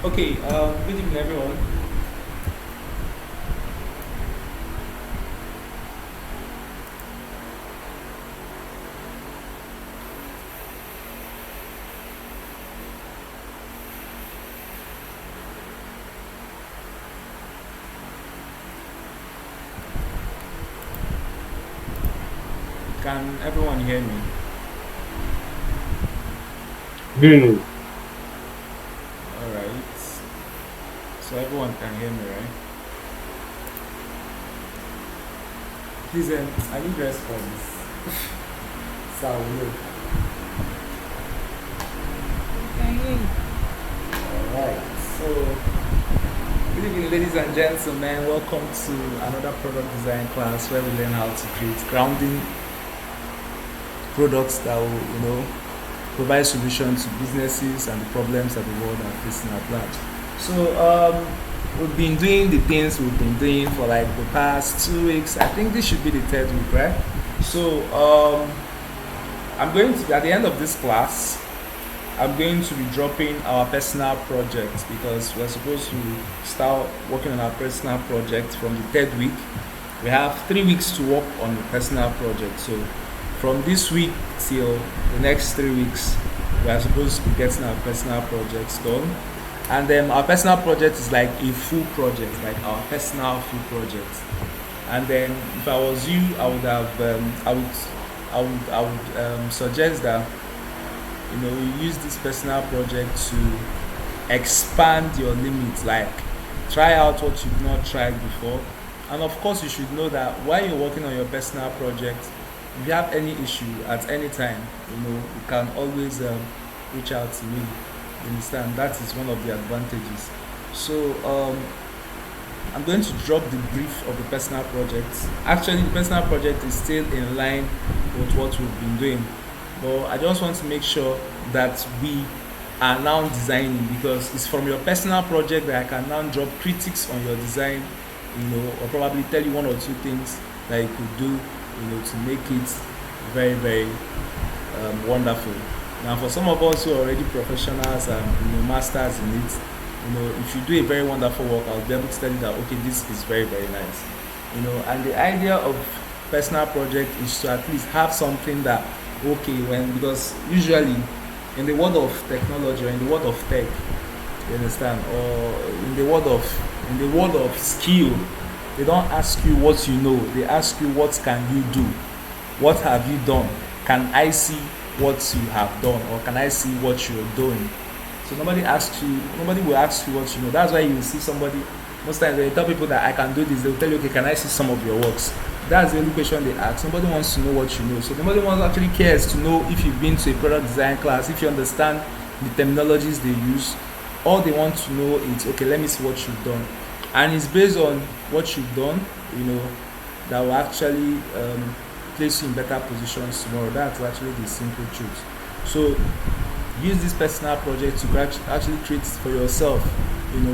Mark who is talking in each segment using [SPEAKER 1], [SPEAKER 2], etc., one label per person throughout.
[SPEAKER 1] Okay, good evening, everyone. Can everyone hear me?
[SPEAKER 2] Hmm.
[SPEAKER 1] All right. So everyone can hear me, right? Please, I need response. So I will know.
[SPEAKER 3] Can hear you.
[SPEAKER 1] All right. So, good evening, ladies and gentlemen. Welcome to another product design class where we learn how to create grounding products that will, provide solutions to businesses and the problems that the world are facing at large. So, we've been doing the things we've been doing for like the past 2 weeks. I think this should be the third week, right? So, I'm going to, at the end of this class, I'm going to be dropping our personal project because we're supposed to start working on our personal project from the third week. We have 3 weeks to work on the personal project. So from this week till the next 3 weeks, we are supposed to be getting our personal projects done. And then our personal project is like a full project, like our personal full project. And then if I was you, I would have, I would suggest that you use this personal project to expand your limits, like try out what you've not tried before. And of course you should know that while you're working on your personal project, if you have any issue at any time, you can always reach out to me. You understand? That is one of the advantages. So I'm going to drop the brief of the personal project. Actually, the personal project is still in line with what we've been doing, but I just want to make sure that we are now designing, because it's from your personal project that I can now drop critics on your design, or probably tell you one or two things that you could do, to make it very, very wonderful. Now, for some of us who are already professionals and masters in it, if you do a very wonderful work, I'll be able to tell you that okay, this is very, very nice. And the idea of personal project is to at least have something that okay when, because usually in the world of technology or in the world of tech, you understand, or in the world of skill, they don't ask you what you know, they ask you what can you do, what have you done, can I see what you have done, or can I see what you're doing. So nobody will ask you what you know. That's why you see somebody, most times they tell people that I can do this, they'll tell you, okay, can I see some of your works? That's the only question they ask. Nobody wants to know what you know. So nobody wants actually cares to know if you've been to a product design class, if you understand the terminologies they use. All they want to know is okay, let me see what you've done. And it's based on what you've done, you know, that will actually place you in better positions tomorrow. That's actually the simple truth. So use this personal project to actually create for yourself,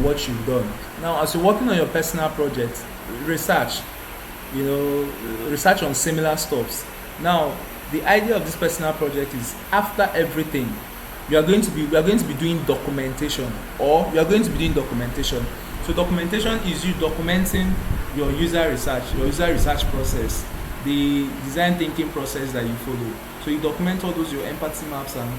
[SPEAKER 1] what you've done. Now, as you're working on your personal project, research, research on similar stuffs. Now, the idea of this personal project is after everything, we are going to be doing documentation, or we are going to be doing documentation. So documentation is you documenting your user research process, the design thinking process that you follow. So you document all those, your empathy maps, and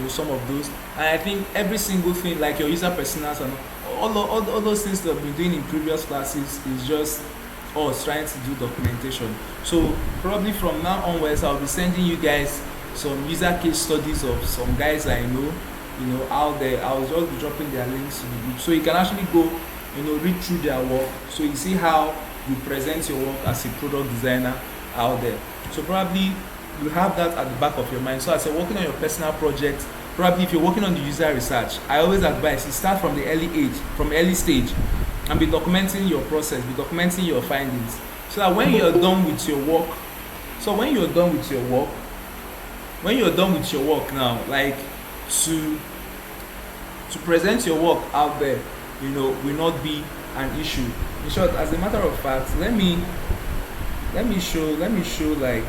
[SPEAKER 1] some of those. And I think every single thing, like your user personas and all those things that we've been doing in previous classes, is just us trying to do documentation. So probably from now onwards, I'll be sending you guys some user case studies of some guys I know, out there. I'll just be dropping their links to the group, so you can actually go, read through their work, so you see how you present your work as a product designer out there. So probably you have that at the back of your mind. So as you're working on your personal project, probably if you're working on the user research, I always advise you start from the early stage, and be documenting your process, be documenting your findings, so that when you're done with your work, so when you're done with your work now, like to present your work out there, will not be an issue. In short, as a matter of fact, let me show like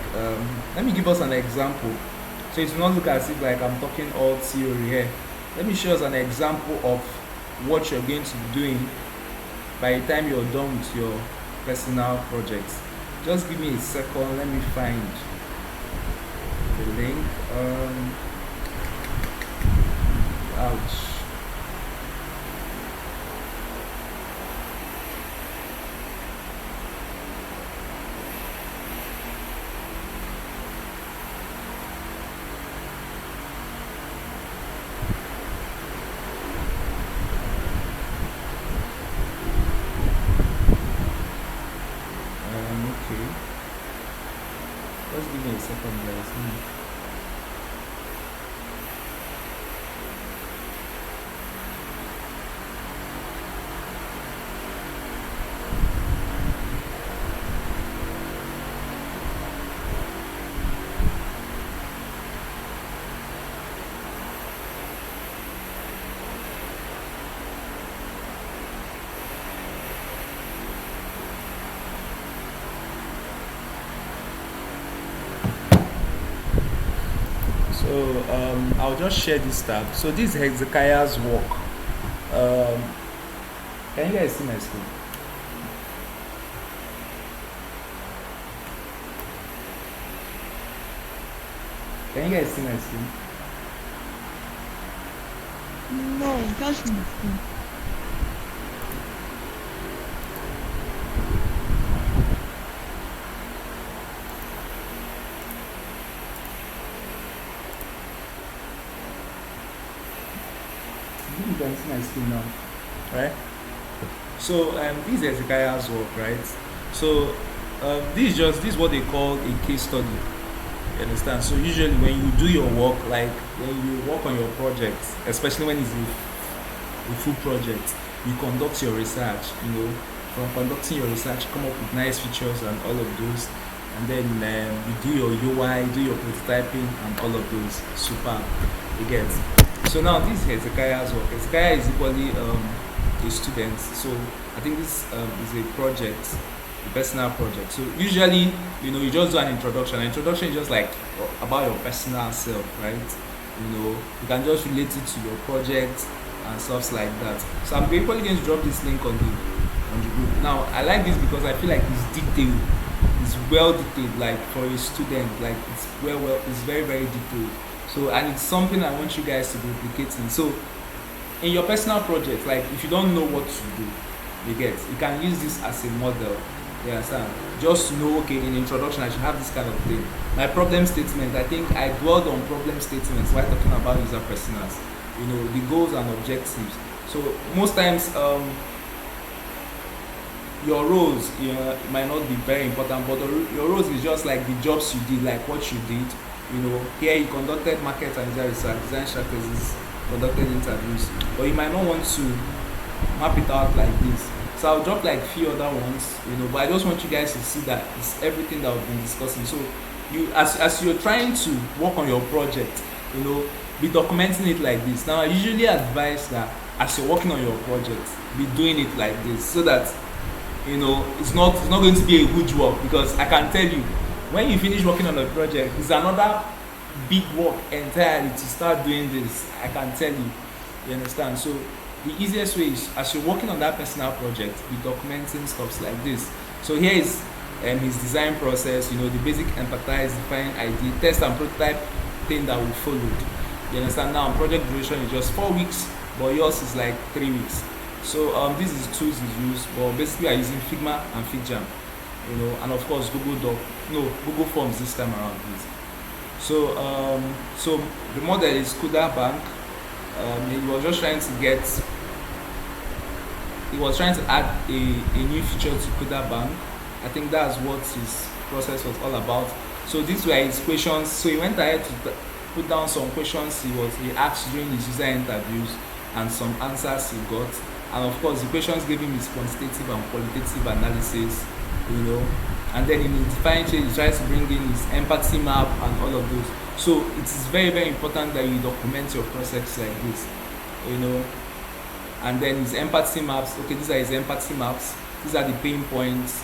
[SPEAKER 1] let me give us an example, so it will not look as if like I'm talking all theory here. Let me show us an example of what you're going to be doing by the time you're done with your personal projects. Just give me a second, let me find the link. Ouch. Okay. Just give me a second, guys. So I'll just share this tab. So this is Hezekiah's work. Um, can you guys see my screen? Can you guys see my screen?
[SPEAKER 3] No, that's not true.
[SPEAKER 1] You can see my screen now, right? So this is Hezekiah's work, right? So this is what they call a case study. You understand? So usually when you do your work, like when you work on your project, especially when it's a full project, you conduct your research. From conducting your research, come up with nice features and all of those, and then you do your UI, do your prototyping, and all of those. Super, you get. So now this is Hezekiah's work. Hezekiah is equally a student, so I think this is a project, a personal project. So usually, you just do an introduction. An introduction is just like about your personal self, right? You can just relate it to your project and stuff like that. So I'm equally going to drop this link on the group. Now I like this because I feel like it's detailed. It's well detailed, like for a student, like it's very very detailed. So and it's something I want you guys to be duplicating. So in your personal project, like if you don't know what to do, you can use this as a model. You understand? Just to know, okay, in introduction I should have this kind of thing. My problem statement, I think I dwelled on problem statements while talking about user personas. The goals and objectives. So most times your roles might not be very important, but your roles is just like the jobs you did, like what you did. Here you conducted market and user research, design strategies, conducted interviews, but you might not want to map it out like this. So I'll drop like few other ones, but I just want you guys to see that it's everything that we've been discussing. So you as you're trying to work on your project, be documenting it like this. Now I usually advise that as you're working on your project, be doing it like this so that it's not going to be a huge work, because I can tell you when you finish working on a project, it's another big work entirely to start doing this. I can tell you. You understand? So the easiest way is as you're working on that personal project, be documenting stuff like this. So here is his design process, the basic empathize, define ID, test and prototype thing that will follow. You understand? Now project duration is just 4 weeks, but yours is like 3 weeks. So this is tools is used, but basically I'm using Figma and FigJam, and of course Google Forms this time around, please. So the model is Kuda Bank. He was trying to add a new feature to Kuda Bank. I think that's what his process was all about. So these were his questions. So he went ahead to put down some questions he asked during his user interviews and some answers he got. And of course the questions gave him his quantitative and qualitative analysis, and then in his define change he tries to bring in his empathy map and all of those. So it is very very important that you document your process like this, and then his empathy maps. Okay, these are his empathy maps, these are the pain points,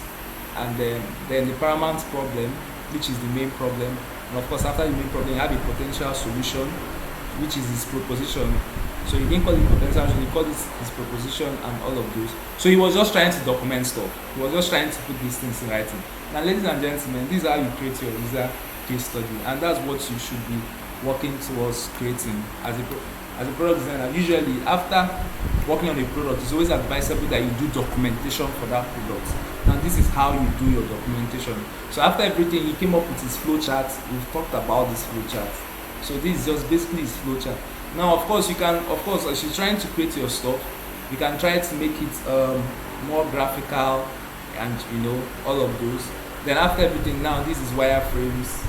[SPEAKER 1] and then the paramount problem, which is the main problem, and of course after the main problem you have a potential solution, which is his proposition, So he didn't call it condenser, he called it his proposition and all of those. So he was just trying to document stuff. He was just trying to put these things in writing. Now, ladies and gentlemen, this is how you create your user case study, and that's what you should be working towards creating as a product designer. Usually, after working on a product, it's always advisable that you do documentation for that product. Now, this is how you do your documentation. So after everything, he came up with his flowchart. We've talked about this flowchart. So this is just basically his flowchart. Now, of course, as you're trying to create your stuff, you can try to make it more graphical, and all of those. Then after everything, now this is wireframes,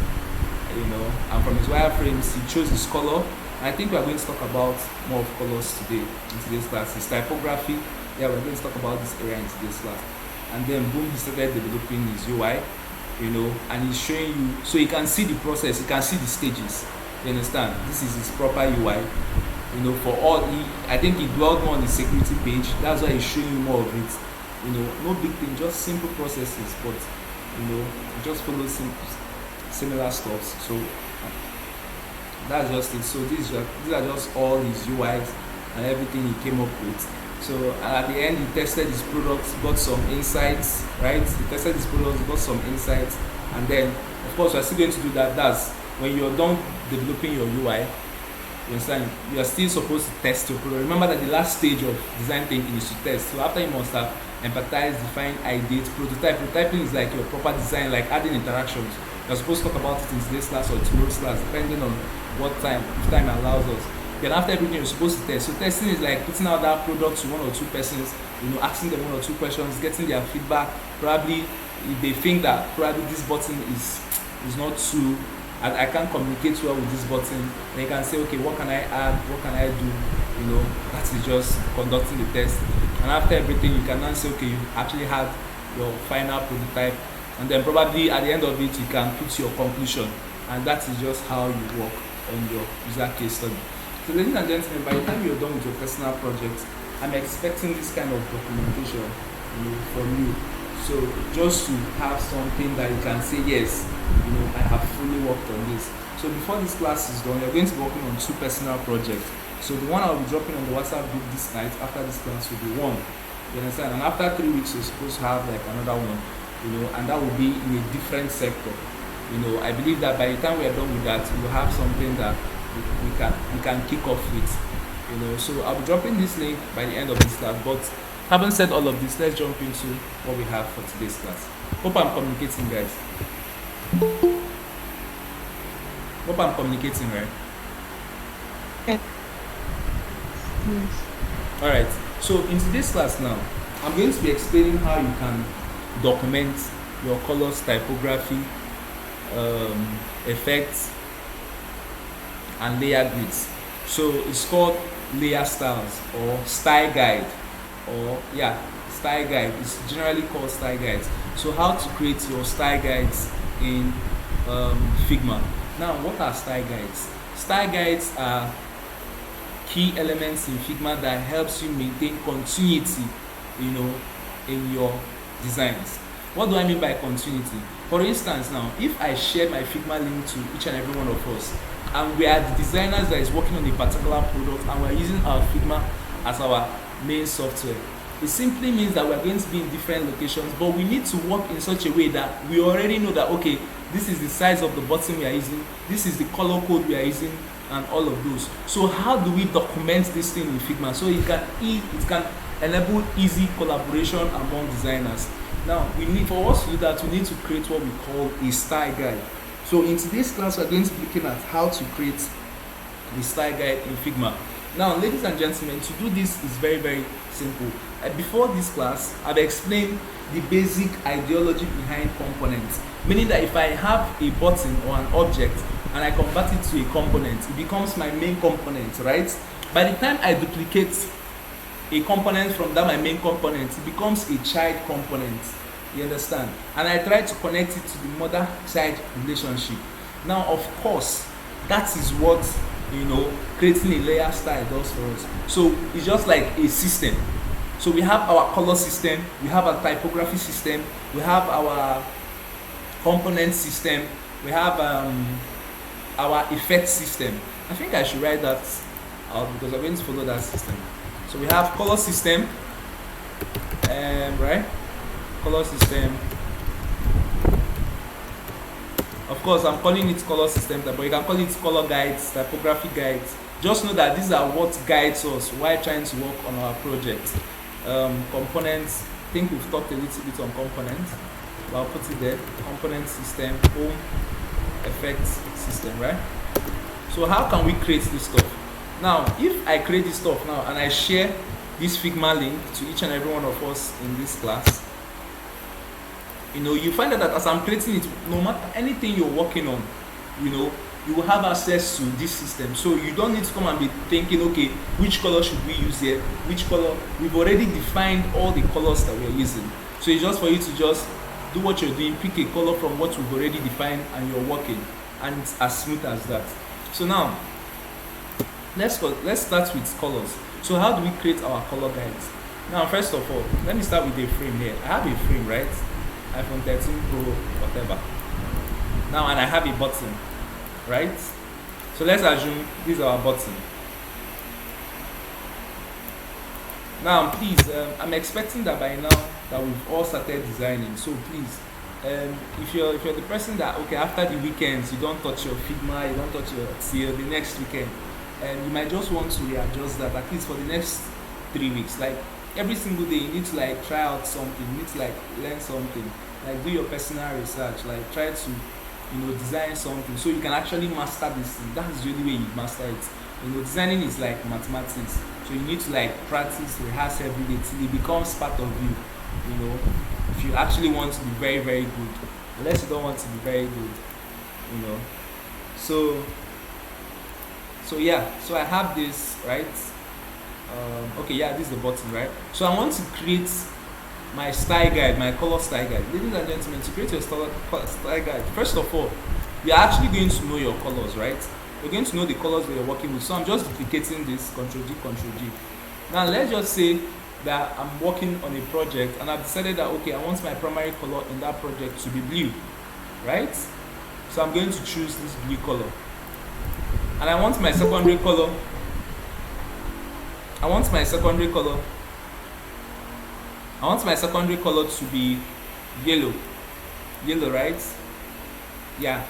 [SPEAKER 1] and from his wireframes, he chose his color. And I think we are going to talk about more of colors today in today's class. His typography, yeah, we're going to talk about this area in today's class. And then boom, he started developing his UI, and he's showing you, so you can see the process, you can see the stages. You understand? This is his proper UI. For all, I think he dwelled more on the security page. That's why he's showing you more of it. No big thing, just simple processes, but just follow similar stuff. So that's just it. So these are just all his UIs and everything he came up with. So at the end, he tested his products, got some insights, right? He tested his products, got some insights, and then of course we're still going to do that. That's when you're done developing your UI. You understand? You are still supposed to test your product. Remember that the last stage of design thinking is to test. So after you must have empathize, define, ideate, prototype. Prototyping is like your proper design, like adding interactions. You're supposed to talk about it in today's class or tomorrow's class, depending on what time, if time allows us. Then after everything, you're supposed to test. So testing is like putting out that product to one or two persons, asking them one or two questions, getting their feedback. Probably if they think that probably this button is not too, I can't communicate well with this button, then you can say, okay, what can I add, what can I do? That is just conducting the test. And after everything, you can now say, okay, you actually had your final prototype, and then probably at the end of it, you can put your conclusion, and that is just how you work on your user case study. So ladies and gentlemen, by the time you're done with your personal project, I'm expecting this kind of documentation from you. So just to have something that you can say, yes, I have fully worked on this. So before this class is done, you're going to be working on 2 personal projects. So the one I'll be dropping on the WhatsApp group this night after this class will be 1. You understand? And after 3 weeks, you're supposed to have like another one, and that will be in a different sector. I believe that by the time we are done with that, we'll have something that we can kick off with. So I'll be dropping this link by the end of this class. But having said all of this, let's jump into what we have for today's class. Hope I'm communicating, guys. Hope I'm communicating, right?
[SPEAKER 3] Yes.
[SPEAKER 1] Alright, so in today's class now, I'm going to be explaining how you can document your colors, typography, effects, and layer grids. So it's called layer styles or style guide, style guide. It's generally called style guides. So how to create your style guides in Figma. Now, what are style guides? Style guides are key elements in Figma that helps you maintain continuity, in your designs. What do I mean by continuity? For instance, now, if I share my Figma link to each and every one of us, and we are the designers that is working on a particular product, and we are using our Figma as our main software, it simply means that we are going to be in different locations, but we need to work in such a way that we already know that, okay, this is the size of the button we are using, this is the color code we are using, and all of those. So how do we document this thing in Figma so it can enable easy collaboration among designers? Now, for us to do that, we need to create what we call a style guide. So in today's class, we're going to be looking at how to create the style guide in Figma. Now, ladies and gentlemen, to do this is very, very simple. Before this class, I've explained the basic ideology behind components, meaning that if I have a button or an object and I convert it to a component, it becomes my main component, right? By the time I duplicate a component from that my main component, it becomes a child component. You understand? And I try to connect it to the mother-child relationship. Now, of course, that is what creating a layer style does for us. So it's just like a system. So we have our color system, we have our typography system, we have our component system, we have our effect system. I think I should write that out because we're going to follow that system. So we have color system, right? Color system. Of course, I'm calling it color system, but you can call it color guides, typography guides. Just know that these are what guides us while trying to work on our project. Components, I think we've talked a little bit on components, but I'll put it there. Component system, home, effects system, right? So how can we create this stuff? Now, if I create this stuff now and I share this Figma link to each and every one of us in this class, you find out that as I'm creating it, no matter anything you're working on, you will have access to this system. So you don't need to come and be thinking, okay, which color should we use here? Which color? We've already defined all the colors that we're using. So it's just for you to just do what you're doing, pick a color from what we've already defined, and you're working. And it's as smooth as that. So now, let's start with colors. So how do we create our color guides? Now, first of all, let me start with the frame here. I have a frame, right? iPhone 13 Pro, whatever. Now, and I have a button, right? So let's assume this is our button. Now, please, I'm expecting that by now that we've all started designing. So please, if you're the person that, okay, after the weekends you don't touch your Figma, you don't touch your till the next weekend, you might just want to readjust that at least for the next 3 weeks. Like every single day, you need to like try out something. You need to like learn something. Like do your personal research. Like try to design something so you can actually master this thing. That's the only way you master it. Designing is like mathematics. So you need to like practice, rehearse every day till it becomes part of you. If you actually want to be very, very good, unless you don't want to be very good, So yeah, so I have this, right? Okay, yeah, this is the button, right? So I want to create my style guide, my color style guide. Ladies and gentlemen, to create your style guide, first of all, we are actually going to know your colors, right? We're going to know the colors we are working with. So I'm just duplicating this, Ctrl G, Ctrl G. Now let's just say that I'm working on a project and I've decided that, okay, I want my primary color in that project to be blue, right? So I'm going to choose this blue color. And I want my secondary color. I want my secondary color to be yellow. Yellow, right? Yeah.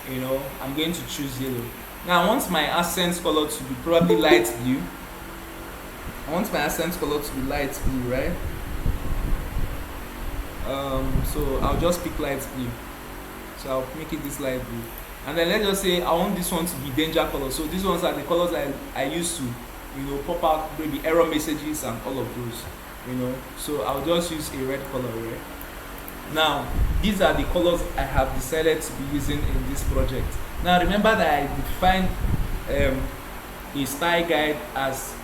[SPEAKER 1] I'm going to choose yellow. Now I want my accent color to be probably light blue. I want my accent color to be light blue, right? So I'll just pick light blue. So I'll make it this light blue. And then let's just say I want this one to be danger color. So these ones are the colors I use to, pop out maybe error messages and all of those, So I'll just use a red color, right? Now, these are the colors I have decided to be using in this project. Now, remember that I defined a style guide as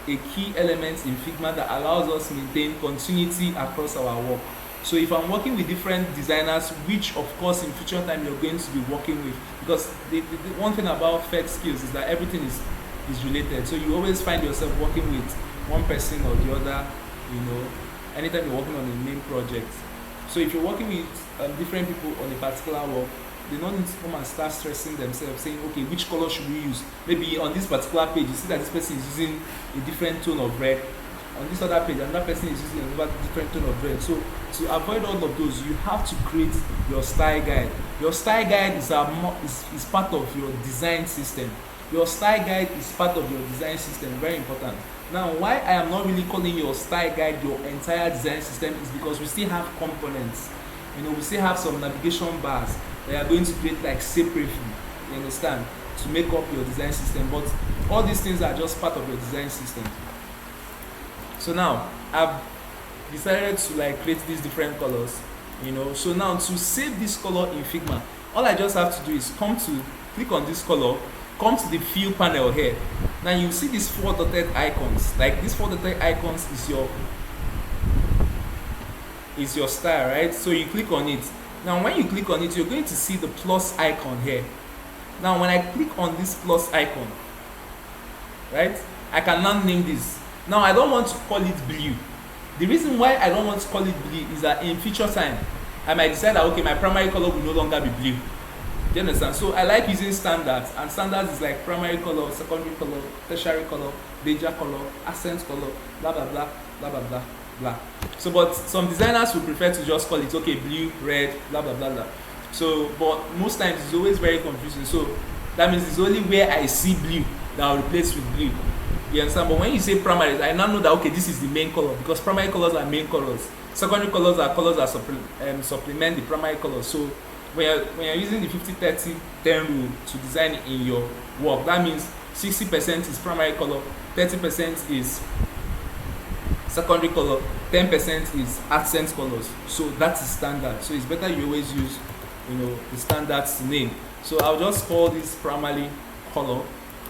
[SPEAKER 1] a key element in Figma that allows us to maintain continuity across our work. So if I'm working with different designers, which of course in future time you're going to be working with, because the one thing about FX skills is that everything is related. So you always find yourself working with one person or the other, anytime you're working on a main project. So if you're working with different people on a particular work, they don't need to come and start stressing themselves, saying, okay, which color should we use? Maybe on this particular page, you see that this person is using a different tone of red. On this other page, another person is using another different tone of red. So to avoid all of those, you have to create your style guide. Your style guide is part of your design system. Your style guide is part of your design system. Very important. Now, why I am not really calling your style guide your entire design system is because we still have components. We still have some navigation bars that are going to create like separately, you understand, to make up your design system. But all these things are just part of your design system. So now I've decided to like create these different colors, So now to save this color in Figma, all I just have to do is click on this color, come to the fill panel here. Now you see these 4 dotted icons. Like these 4 dotted icons is your style, right? So you click on it. Now when you click on it, you're going to see the plus icon here. Now when I click on this plus icon, right, I can now name this. Now I don't want to call it blue. The reason why I don't want to call it blue is that in future time I might decide that, okay, my primary color will no longer be blue. you understand? So I like using standards, and standards is like primary color, secondary color, tertiary color, danger color, accent color, blah blah blah blah blah blah blah. So, but some designers would prefer to just call it okay, blue, red, blah blah blah blah. So, but most times it's always very confusing. So that means it's only where I see blue that I'll replace with blue. You understand? But when you say primary, I now know that okay, this is the main color because primary colors are main colors. Secondary colors that supplement the primary colors. So when you're using the 50-30-10 rule to design in your work, that means 60% is primary color, 30% is secondary color, 10% is accent colors. So that's the standard. So it's better you always use, the standards name. So I'll just call this primary color.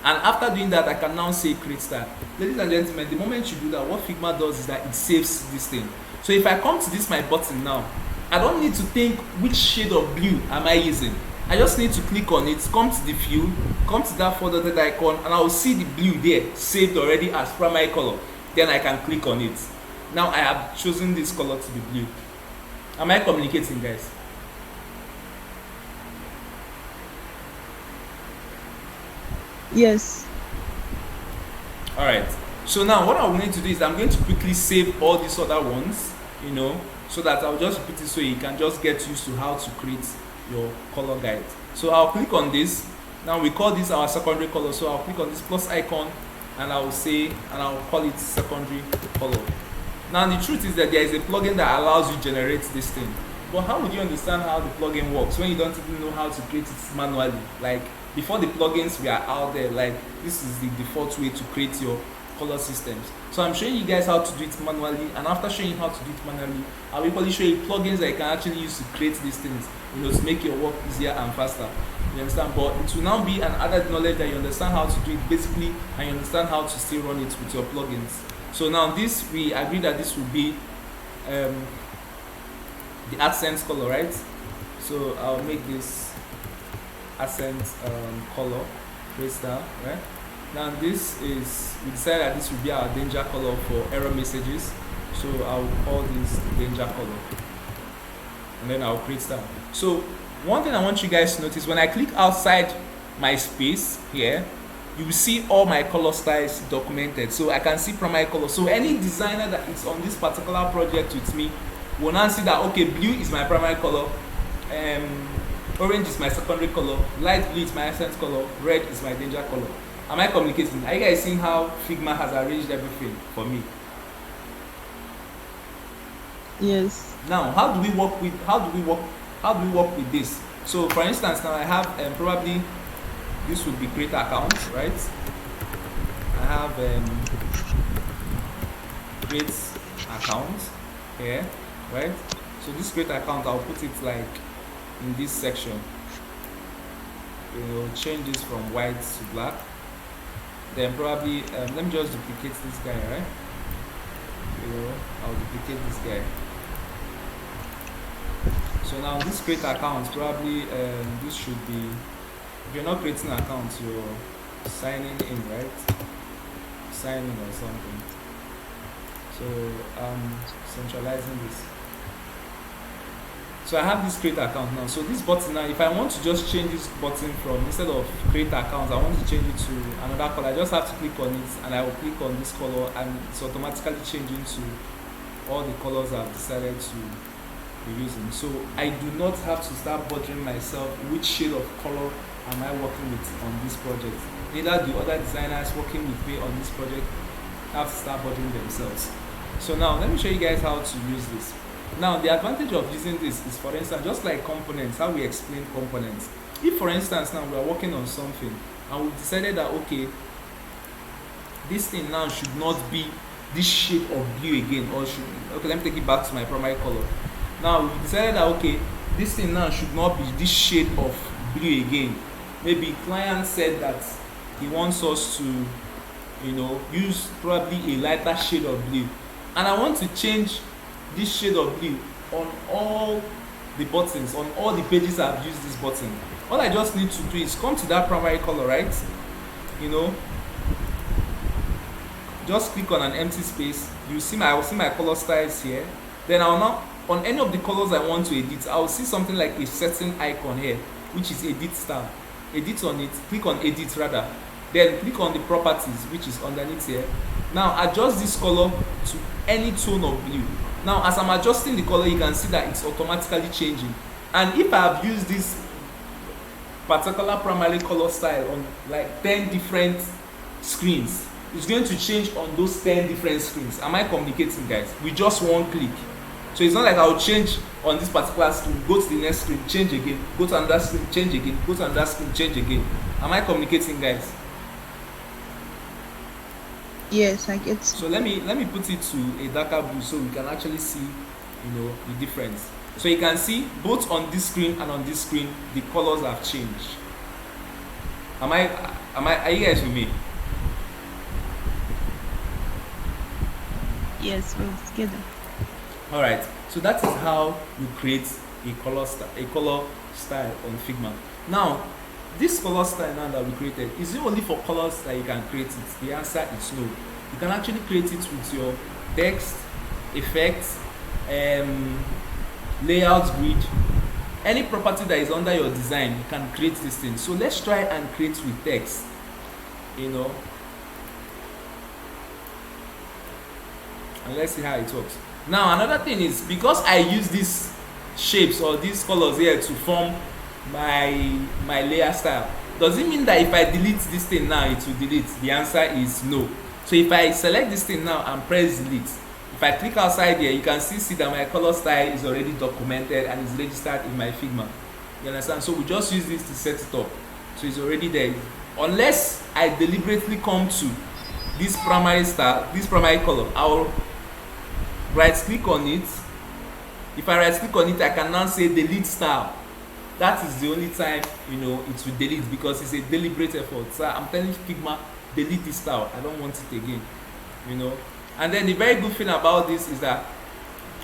[SPEAKER 1] And after doing that, I can now say create style. Ladies and gentlemen, the moment you do that, what Figma does is that it saves this thing. So if I come to this my button now, I don't need to think which shade of blue am I using. I just need to click on it, come to the view, come to that four dotted icon, and I will see the blue there saved already as primary color. Then I can click on it. Now I have chosen this color to be blue. Am I communicating, guys?
[SPEAKER 3] Yes.
[SPEAKER 1] Alright. So now what I'm going to do is I'm going to quickly save all these other ones, so that I'll just repeat it so you can just get used to how to create your color guide. So I'll click on this. Now we call this our secondary color. So I'll click on this plus icon and I'll call it secondary color. Now the truth is that there is a plugin that allows you to generate this thing. But how would you understand how the plugin works when you don't even know how to create it manually? Like before the plugins were out there, like this is the default way to create your color systems. So I'm showing you guys how to do it manually, and after showing you how to do it manually, I'll equally show you plugins that you can actually use to create these things, to make your work easier and faster. You understand? But it will now be an added knowledge that you understand how to do it basically, and you understand how to still run it with your plugins. So now this, we agree that this will be the accent color, right? So I'll make this accent color crystal, right? Now this is, we decided that this will be our danger color for error messages. So I'll call this danger color, and then I'll create that. So one thing I want you guys to notice, when I click outside my space here, you will see all my color styles documented. So I can see primary color. So any designer that is on this particular project with me will now see that okay, blue is my primary color, orange is my secondary color, light blue is my accent color, red is my danger color. Am I communicating? Are you guys seeing how Figma has arranged everything for me?
[SPEAKER 3] Yes.
[SPEAKER 1] Now, how do we work with this? So for instance, now I have probably this would be create account, right? I have create account here, right? So this create account, I'll put it like in this section. We'll change this from white to black. Then probably let me just duplicate this guy, right? I'll duplicate this guy. So now this create account, probably this should be, if you're not creating an account, you're signing in, right? Signing or something. So I'm centralizing this. So I have this create account now. So this button now, if I want to just change this button from, instead of create account, I want to change it to another color, I just have to click on it, and I will click on this color, and it's automatically changing to all the colors I've decided to be using. So I do not have to start bothering myself which shade of color am I working with on this project. Neither do other designers working with me on this project have to start bothering themselves. So now let me show you guys how to use this. Now the advantage of using this is, for instance, just like components, how we explain components. If for instance now we are working on something and we decided that okay, this thing now should not be this shade of blue again, or should, okay, let me take it back to my primary color. Now we decided that okay, this thing now should not be this shade of blue again. Maybe client said that he wants us to use probably a lighter shade of blue, and I want to change this shade of blue on all the buttons, on all the pages I've used this button. All I just need to do is come to that primary color, right? Just click on an empty space. I will see my color styles here. Then I'll now, on any of the colors I want to edit, I'll see something like a setting icon here. which is edit style. Edit on it, click on edit rather, then click on the properties which is underneath here. Now adjust this color to any tone of blue. Now as I'm adjusting the color, you can see that it's automatically changing. And if I have used this particular primary color style on like 10 different screens, it's going to change on those 10 different screens. Am I communicating, guys? With just one click. So it's not like I'll change on this particular screen, go to the next screen, change again, go to another screen, change again, go to another screen, change again. Am I communicating, guys?
[SPEAKER 3] Yes, I get.
[SPEAKER 1] So let me put it to a darker blue so we can actually see, the difference. So you can see both on this screen and on this screen the colors have changed. Are you guys with me?
[SPEAKER 3] Yes, we're together.
[SPEAKER 1] All right, so that is how you create a color style on Figma. Now this color style now that we created, is it only for colors that you can create it? The answer is no. You can actually create it with your text, effects, layout grid, any property that is under your design. You can create this thing. So let's try and create with text, and let's see how it works. Now another thing is, because I use these shapes or these colors here to form my layer style, does it mean that if I delete this thing now it will delete? The answer is no. So if I select this thing now and press delete, if I click outside here, you can see that my color style is already documented and is registered in my Figma. You understand? So we just use this to set it up, so it's already there. Unless I deliberately come to this primary style, this primary color, I'll right click on it. If I right click on it, I can now say delete style. That is the only time it will delete, because it's a deliberate effort. So I'm telling Figma, delete this style, I don't want it again. And then the very good thing about this is that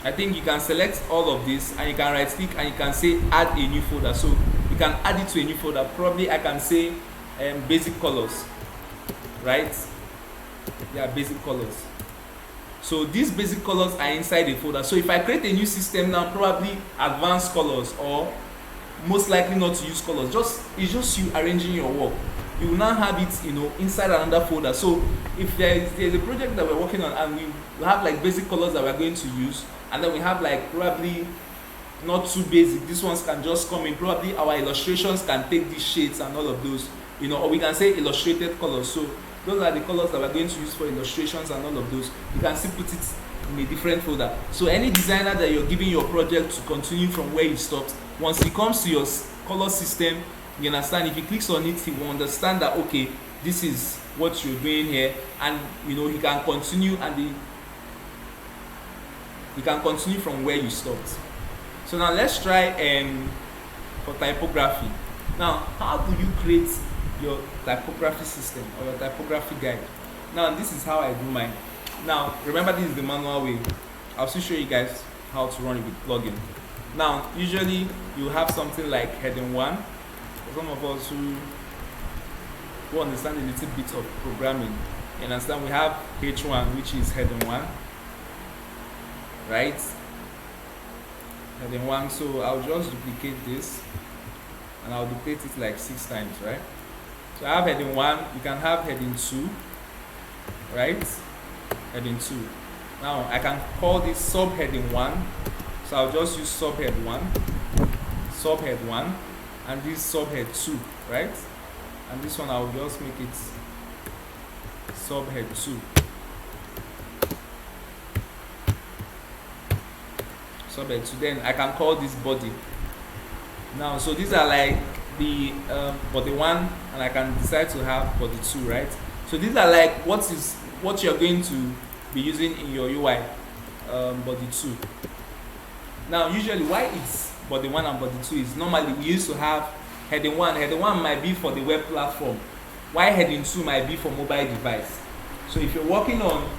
[SPEAKER 1] I think you can select all of this and you can right click and you can say add a new folder. So you can add it to a new folder. Probably I can say basic colors, right? Yeah, basic colors. So these basic colors are inside the folder. So if I create a new system now, probably advanced colors, or most likely not to use colors, it's just you arranging your work. You will now have it inside another folder. So if there's a project that we're working on and we have like basic colors that we're going to use, and then we have like probably not too basic, these ones can just come in. Probably our illustrations can take these shades and all of those, or we can say illustrated colors. So those are the colors that we're going to use for illustrations and all of those. You can still put it in a different folder. So any designer that you're giving your project to continue from where you stopped, once he comes to your color system, you understand, if he clicks on it, he will understand that okay, this is what you're doing here, and he can continue, and he can continue from where you stopped. So now let's try for typography. Now how do you create your typography system or your typography guide? Now this is how I do mine. Now remember, this is the manual way. I'll still show you guys how to run it with plugin. Now usually you have something like heading 1. For some of us who understand a little bit of programming, you understand, we have H1, which is heading 1, right? Heading 1. So I'll just duplicate this and I'll duplicate it like 6 times, right? So I have heading 1. You can have heading 2, right? Heading 2. Now I can call this subheading 1. So I'll just use subhead 1, subhead 1, and this subhead 2, right? And this one I'll just make it subhead 2. Subhead 2. Then I can call this body. Now, so these are like the body 1, and I can decide to have body 2, right? So these are like what you're going to be using in your UI, body 2. Now usually why it's body 1 and body 2 is, normally we used to have heading 1. Heading 1 might be for the web platform, while heading 2 might be for mobile device. So if you're working on,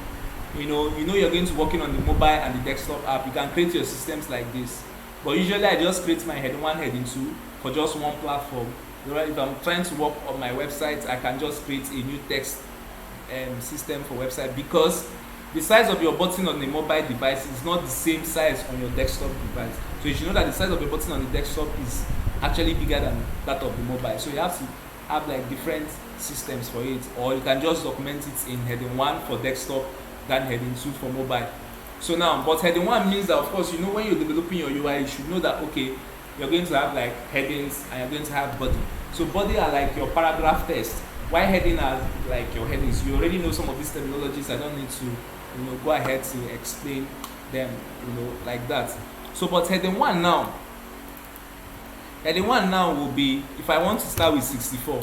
[SPEAKER 1] you're going to working on the mobile and the desktop app, you can create your systems like this. But usually I just create my heading 1, heading 2 for just one platform. If I'm trying to work on my website, I can just create a new text system for website, because the size of your button on the mobile device is not the same size on your desktop device. So you should know that the size of your button on the desktop is actually bigger than that of the mobile. So you have to have like different systems for it, or you can just document it in heading 1 for desktop, than heading 2 for mobile. So now, but heading 1 means that of course, when you're developing your UI, you should know that okay, you're going to have like headings and you're going to have body. So body are like your paragraph text. Why heading are like your headings? You already know some of these terminologies. I don't need to go ahead to explain them like that. So but heading 1 now, will be if I want to start with 64.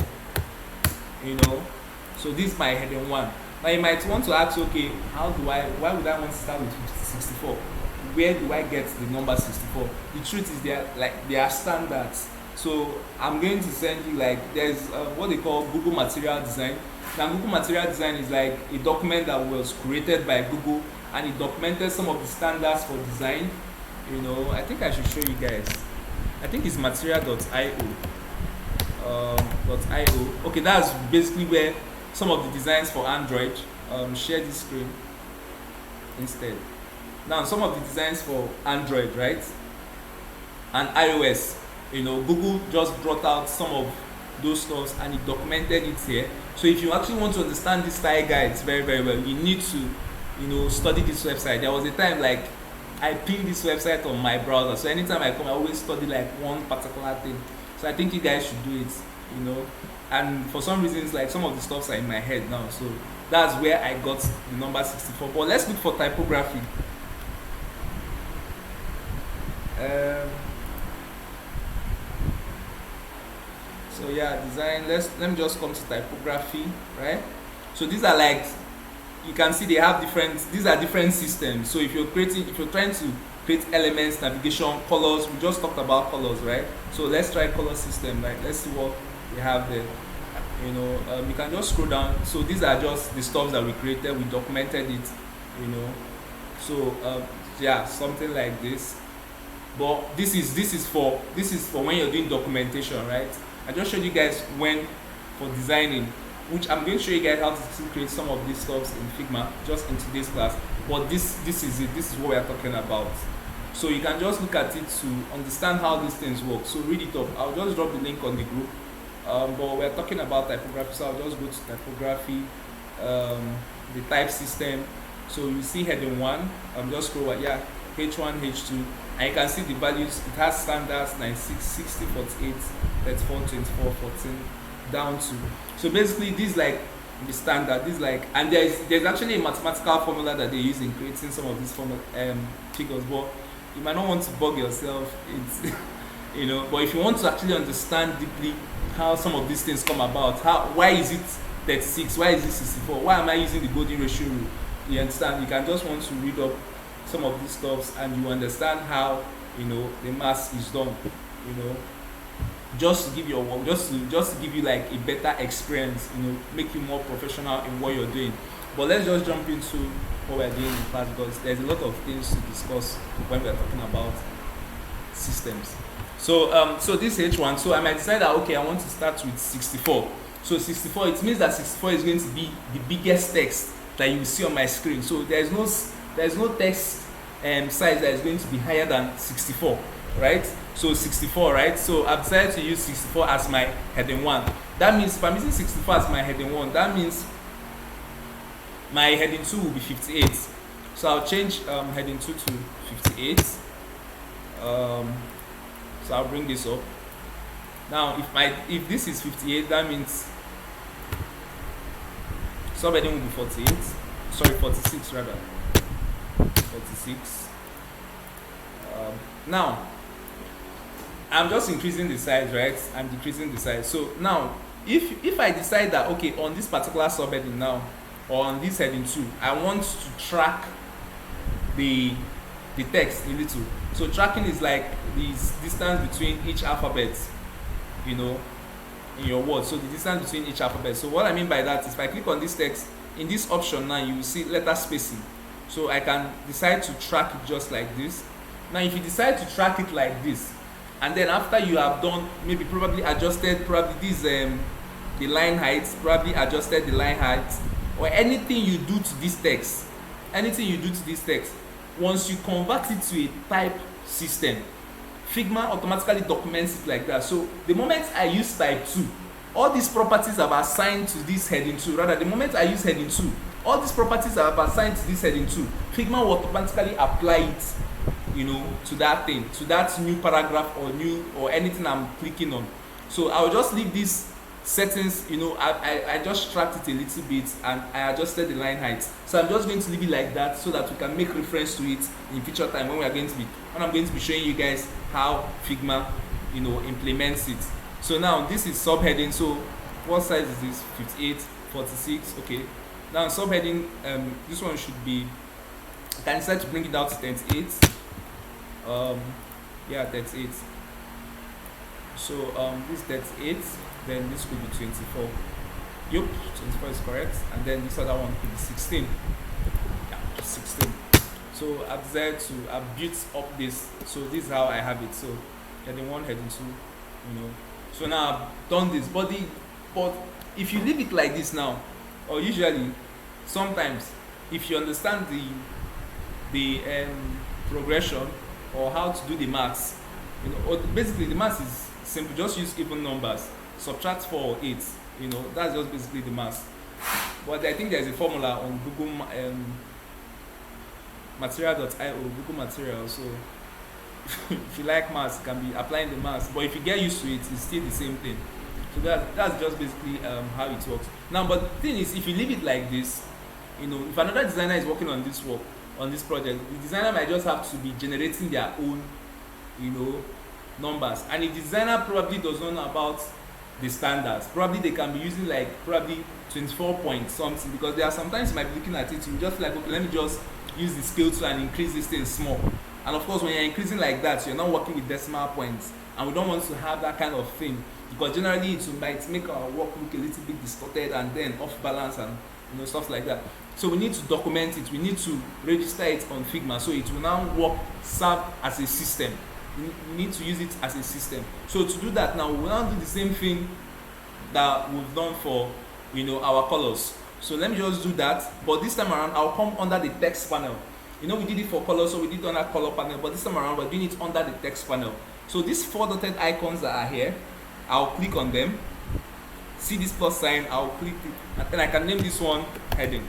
[SPEAKER 1] So this is my heading 1. Now you might want to ask, okay, why would I want to start with 64? Where do I get the number 64? The truth is they are standards. So I'm going to send you like there's what they call Google Material Design. Now Google Material Design is like a document that was created by Google, and it documented some of the standards for design. I think I should show you guys. I think it's material.io. Okay, that's basically where some of the designs for Android. Share this screen instead. Now some of the designs for Android, right, and iOS, Google just brought out some of those stuffs and it documented it here. So if you actually want to understand these style guides very very well, you need to study this website. There was a time like I ping this website on my browser, so anytime I come I always study like one particular thing. So I think you guys should do it. And for some reasons like some of the stuffs are in my head now, so that's where I got the number 64. But let's look for typography. So yeah, design. Let me just come to typography, right? So these are like, you can see they have these are different systems. So if you're trying to create elements, navigation, colors, we just talked about colors, right? So let's try color system, right? Let's see what we have there. You can just scroll down. So these are just the stuff that we created, we documented it, so yeah, something like this. But this is for when you're doing documentation, right? I just showed you guys when for designing, which I'm going to show you guys how to create some of these stuffs in Figma just in today's class. But this is it. This is what we are talking about. So you can just look at it to understand how these things work. So read it up. I'll just drop the link on the group. But we're talking about typography, so I'll just go to typography, the type system. So you see heading 1. I'm just scroll H1, H2, and you can see the values. It has standards 96, 60, 48, 34, 24, 14, down to. So basically, this like the standard. This like, and there's actually a mathematical formula that they use in creating some of these figures, but you might not want to bug yourself. It's but if you want to actually understand deeply how some of these things come about, why is it 36, why is it 64, why am I using the golden ratio rule, you understand, you can just want to read up some of these stuffs and you understand how the math is done, just to give your work, just to give you like a better experience, make you more professional in what you're doing. But let's just jump into what we're doing in class, because there's a lot of things to discuss when we're talking about systems. So so this H1, so I might decide that okay, I want to start with 64. So 64, it means that 64 is going to be the biggest text that you will see on my screen. So there's no text size that is going to be higher than 64, right? So 64, right? So I've decided to use 64 as my heading 1. That means if I'm using 64 as my heading 1, that means my heading 2 will be 58. So I'll change heading 2 to 58. So I'll bring this up. Now if this is 58, that means subheading will be 48. Sorry, 46 rather. 46. Now I'm just increasing the size, right? I'm decreasing the size. So now if I decide that okay, on this particular subheading now, or on this heading 2, I want to track the text a little. So tracking is like the distance between each alphabet, in your word. So the distance between each alphabet. So what I mean by that is if I click on this text, in this option now you will see letter spacing. So I can decide to track it just like this. Now if you decide to track it like this, and then after you have done maybe probably adjusted this the line height, probably adjusted the line height, or anything you do to this text, once you convert it to a type system, Figma automatically documents it like that. So the moment I use type 2, all these properties I've assigned to this heading 2, rather the moment I use heading 2, all these properties I've assigned to this heading 2, Figma will automatically apply it, to that thing, to that new paragraph or anything I'm clicking on. So I'll just leave these settings, I just tracked it a little bit and I adjusted the line height. So I'm just going to leave it like that so that we can make reference to it in future time when I'm going to be showing you guys how Figma, implements it. So now this is subheading. So what size is this? 58, 46. Okay. Now subheading, this one should be, I can decide to bring it down to 38. 38. So this 38, then this could be 24. Yup, 24 is correct. And then this other one could be 16. Yeah, 16. So I've decided I've built up this. So this is how I have it. So heading 1, heading 2, So now I've done this. But if you leave it like this now, or usually, sometimes, if you understand the progression or how to do the maths, or basically the maths is simple. Just use even numbers, subtract 4 or 8. That's just basically the maths. But I think there's a formula on Google material.io, Google Material. So if you like maths, you can be applying the maths. But if you get used to it, it's still the same thing. So that's just basically how it works. Now, but the thing is, if you leave it like this, if another designer is working on this project, the designer might just have to be generating their own, numbers. And if the designer probably does not know about the standards, probably they can be using like probably 24 point something, because there are sometimes you might be looking at it, you just like, okay, let me just use the scale tool and increase this thing small. And of course, when you're increasing like that, you're not working with decimal points, and we don't want to have that kind of thing, because generally it might make our work look a little bit distorted and then off balance and stuff like that. So we need to document it, we need to register it on Figma, so it will now serve as a system. We need to use it as a system. So to do that now, we will now do the same thing that we've done for our colors. So let me just do that, but this time around I'll come under the text panel. We did it for color, so we did it under color panel, but this time around we're doing it under the text panel. So these 4 dotted icons that are here, I'll click on them, see this plus sign, I'll click it, and then I can name this one heading.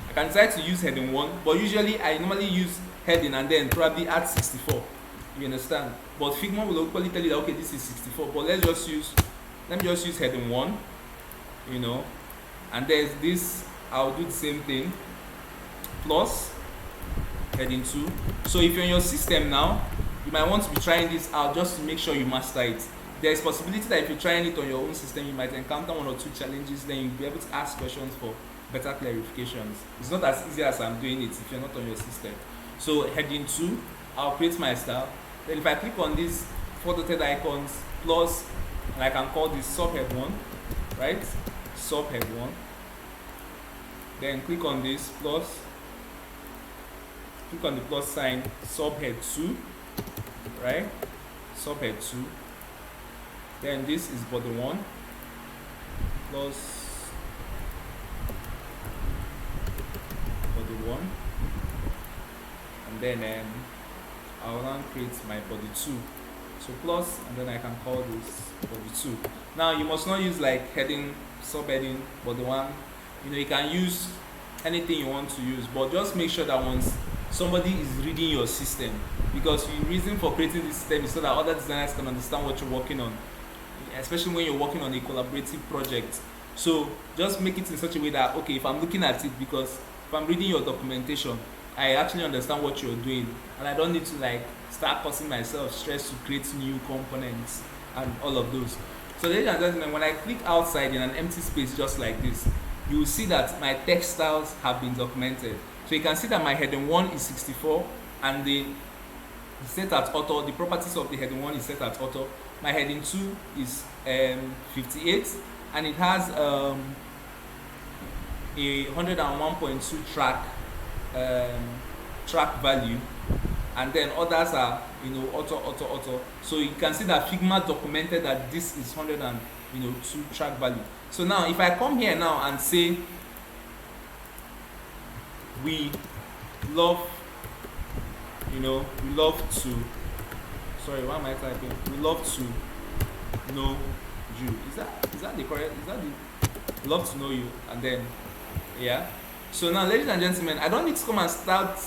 [SPEAKER 1] I can decide to use heading 1, but usually I normally use heading and then probably add 64. You understand? But Figma will locally tell you that okay, this is 64, but let me just use heading 1, and there's this, I'll do the same thing, plus heading 2. So if you're in your system now, you might want to be trying this out just to make sure you master it. There's possibility that if you're trying it on your own system, you might encounter 1 or 2 challenges, then you'll be able to ask questions for better clarifications. It's not as easy as I'm doing it if you're not on your system. So heading 2, I'll create my style. Then if I click on these 4 dotted icons plus, and I can call this subhead 1, right? Subhead 1. Then click on this plus, click on the plus sign, subhead 2, right? Subhead 2. Then this is body 1 plus body 1, and then I will now create my body 2. So plus, and then I can call this body 2. Now you must not use like heading, subheading, body 1. You can use anything you want to use, but just make sure that once somebody is reading your system, because the reason for creating this system is so that other designers can understand what you're working on, especially when you're working on a collaborative project. So just make it in such a way that okay, if I'm looking at it, because if I'm reading your documentation, I actually understand what you're doing, and I don't need to like start causing myself stress to create new components and all of those. So ladies and gentlemen, when I click outside in an empty space just like this, you will see that my text styles have been documented. So you can see that my heading 1 is 64, and the set at auto, the properties of the heading 1 is set at auto. My heading 2 is 58, and it has a 101.2 track value, and then others are auto. So you can see that Figma documented that this is 102 track value. So now if I come here now and say we love to Sorry, why am I typing? We love to know you. Is that the correct? Is that the love to know you? And then yeah. So now, ladies and gentlemen, I don't need to come and start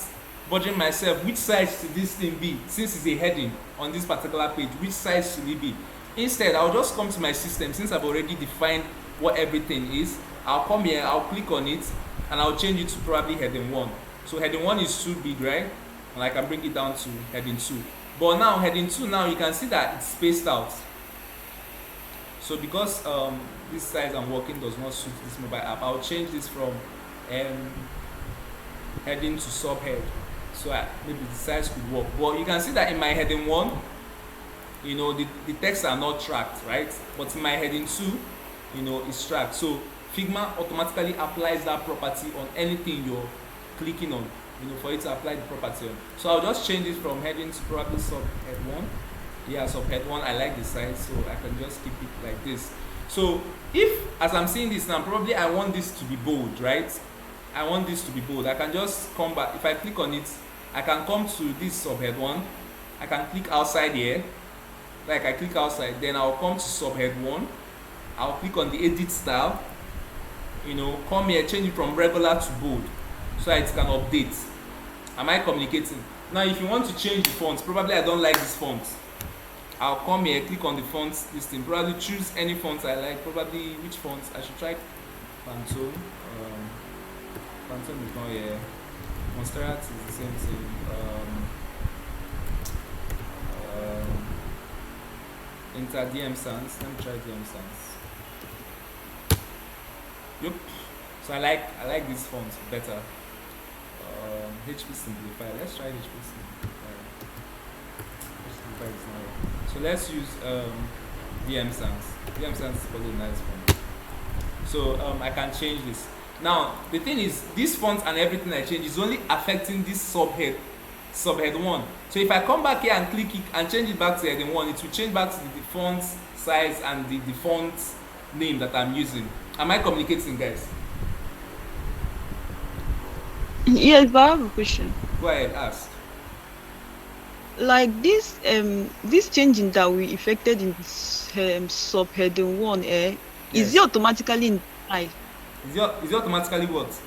[SPEAKER 1] budging myself which size should this thing be, since it's a heading on this particular page. Which size should it be? Instead, I'll just come to my system. Since I've already defined what everything is, I'll come here, I'll click on it, and I'll change it to probably heading 1. So heading 1 is too big, right? And I can bring it down to heading 2. But now heading 2, now you can see that it's spaced out. So because this size I'm working does not suit this mobile app, I'll change this from heading to subhead. So maybe the size could work. But you can see that in my heading 1, the texts are not tracked, right? But in my heading 2, it's tracked. So Figma automatically applies that property on anything you're clicking on, for it to apply the property on. So I'll just change it from heading to probably subhead 1. Yeah, subhead 1, I like the size, so I can just keep it like this. So if, as I'm seeing this now, probably I want this to be bold, right? I want this to be bold. I can just come back. If I click on it, I can come to this subhead 1. I can click outside here. Like I click outside, then I'll come to subhead 1. I'll click on the edit style. Come here, change it from regular to bold, so that it can update. Am I communicating? Now, if you want to change the font, probably I don't like this font. I'll come here, click on the font listing, probably choose any font I like. Probably which font I should try? Pantone. Pantone is not here. Monstera is the same thing. Enter DM Sans. Let me try DM Sans. Yep. So I like this font better. HP Simplify. Let's try HP Simplify. Simplify is not here. So let's use DM Sans. DM Sans is probably a nice font. So I can change this. Now the thing is, this font and everything I change is only affecting this subhead 1. So if I come back here and click it and change it back to heading 1, it will change back to the font size and the font name that I'm using. Am I communicating, guys?
[SPEAKER 3] Yes, but I have a question.
[SPEAKER 1] Go ahead, ask.
[SPEAKER 3] Like this changing that we effected in subheading 1,
[SPEAKER 1] Yes.
[SPEAKER 3] is it automatically in style?
[SPEAKER 1] Is it automatically what?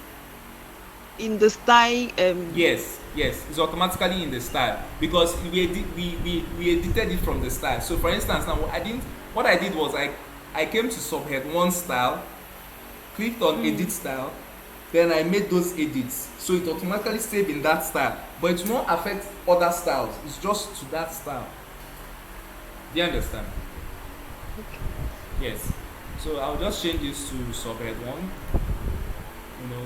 [SPEAKER 3] In the style?
[SPEAKER 1] Yes, it's automatically in the style, because we edited it from the style. So for instance, now what I did was I came to subhead 1 style, clicked on edit style, then I made those edits, so it automatically saved in that style, but it won't affect other styles. It's just to that style. Do you understand?
[SPEAKER 3] Okay.
[SPEAKER 1] Yes. So I'll just change this to subhead 1.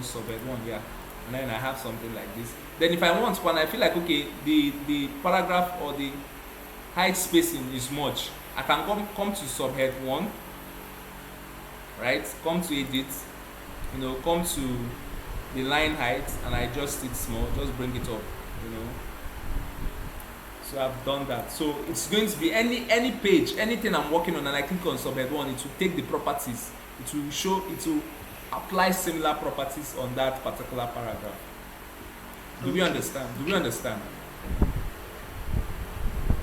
[SPEAKER 1] Subhead 1, yeah. And then I have something like this. Then if I want, when I feel like, okay, the paragraph or the height spacing is much, I can come to subhead 1, right? Come to edit, come to the line height, and I adjust it small, just bring it up, So I've done that. So it's going to be any page, anything I'm working on, and I click on subhead 1, it will take the properties. It will apply similar properties on that particular paragraph. Do we understand? Do we understand?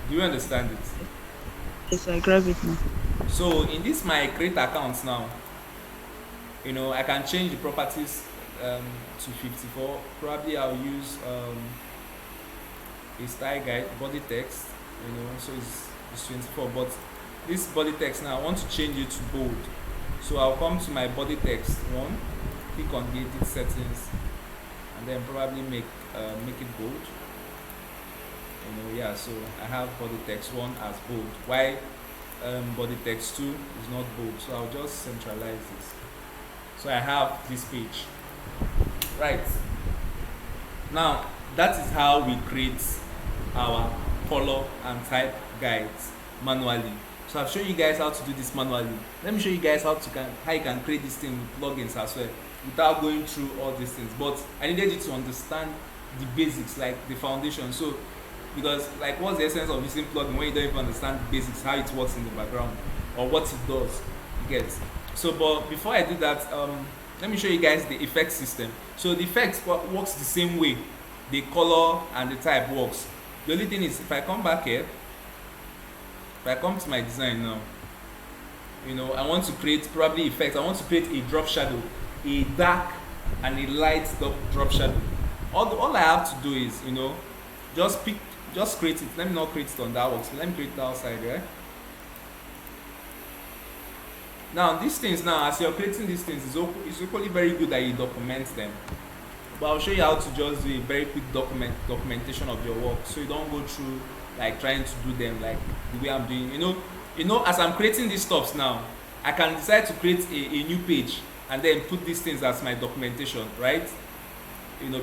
[SPEAKER 1] Do you understand it?
[SPEAKER 3] Yes, I grab it now.
[SPEAKER 1] So in this my create accounts now, I can change the properties to 54. Probably I'll use a style guide body text, so it's 24. But this body text now I want to change it to bold. So I'll come to my body text 1, click on the edit settings, and then probably make it bold. So I have body text 1 as bold. Why body text 2 is not bold? So I'll just centralize this. So I have this page. Right. Now that is how we create our color and type guides manually. So I've shown you guys how to do this manually. Let me show you guys how you can create this thing with plugins as well, without going through all these things. But I needed you to understand the basics, like the foundation. So because like, what's the essence of using plugin when you don't even understand the basics, how it works in the background or what it does? You get. So but before I do that, let me show you guys the effect system. So the effects works the same way the color and the type works. The only thing is, if I come back here, If I come to my design now, I want to create probably effects. I want to create a drop shadow, a dark and a light drop shadow. All I have to do is, just pick, just create it. Let me not create it on that works. Let me create it outside, right? Now these things, now as you're creating these things, it's equally very good that you document them. But I'll show you how to just do a very quick documentation of your work, so you don't go through like trying to do them like the way I'm doing. As I'm creating these stuffs now, I can decide to create a new page and then put these things as my documentation, right?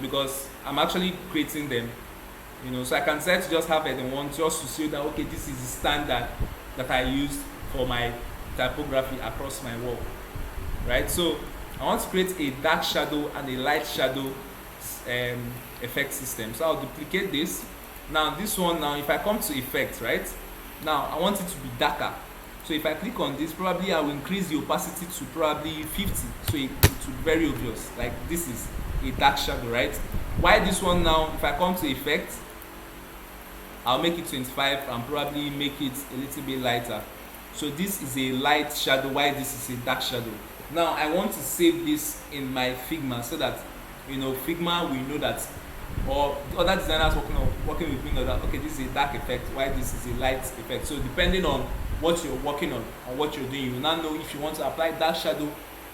[SPEAKER 1] Because I'm actually creating them. So I can decide to just have it in one, just to show that okay, this is the standard that I used for my typography across my work, right? So I want to create a dark shadow and a light shadow effect system. So I'll duplicate this. Now this one, now if I come to effect, right, now I want it to be darker. So if I click on this, probably I will increase the opacity to probably 50, so it will be very obvious like this is a dark shadow, right? Why this one now, if I come to effect, I'll make it 25 and probably make it a little bit lighter. So this is a light shadow, while this is a dark shadow. Now I want to save this in my Figma, so that Figma will know that, or the other designers working with me know that okay, this is a dark effect, while this is a light effect. So depending on what you're working on or what you're doing, you now know if you want to apply dark shadow,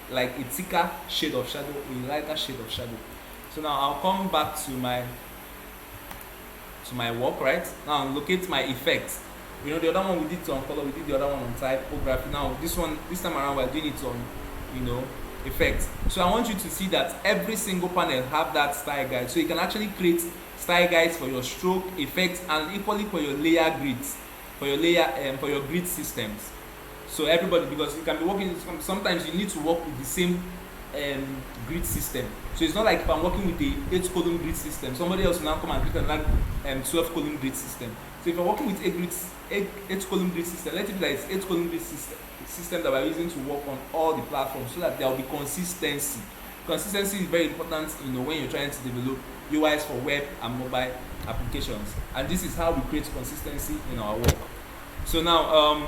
[SPEAKER 1] like a thicker shade of shadow, or a lighter shade of shadow. So now I'll come back to my work, right? Now locate my effects. The other one we did it on color, we did the other one on typography. Now this time around we're doing it on effects. So I want you to see that every single panel have that style guide, so you can actually create style guides for your stroke effects, and equally for your layer grids, for your grid systems. So everybody, because you can be working, sometimes you need to work with the same grid system. So it's not like if I'm working with the 8-column grid system, somebody else will now come and create another 12-column grid system. So if you're working with 8-column grid system, let it be that it's 8-column grid system that we're using to work on all the platforms, so that there will be consistency. Consistency is very important, when you're trying to develop UIs for web and mobile applications, and this is how we create consistency in our work. So now,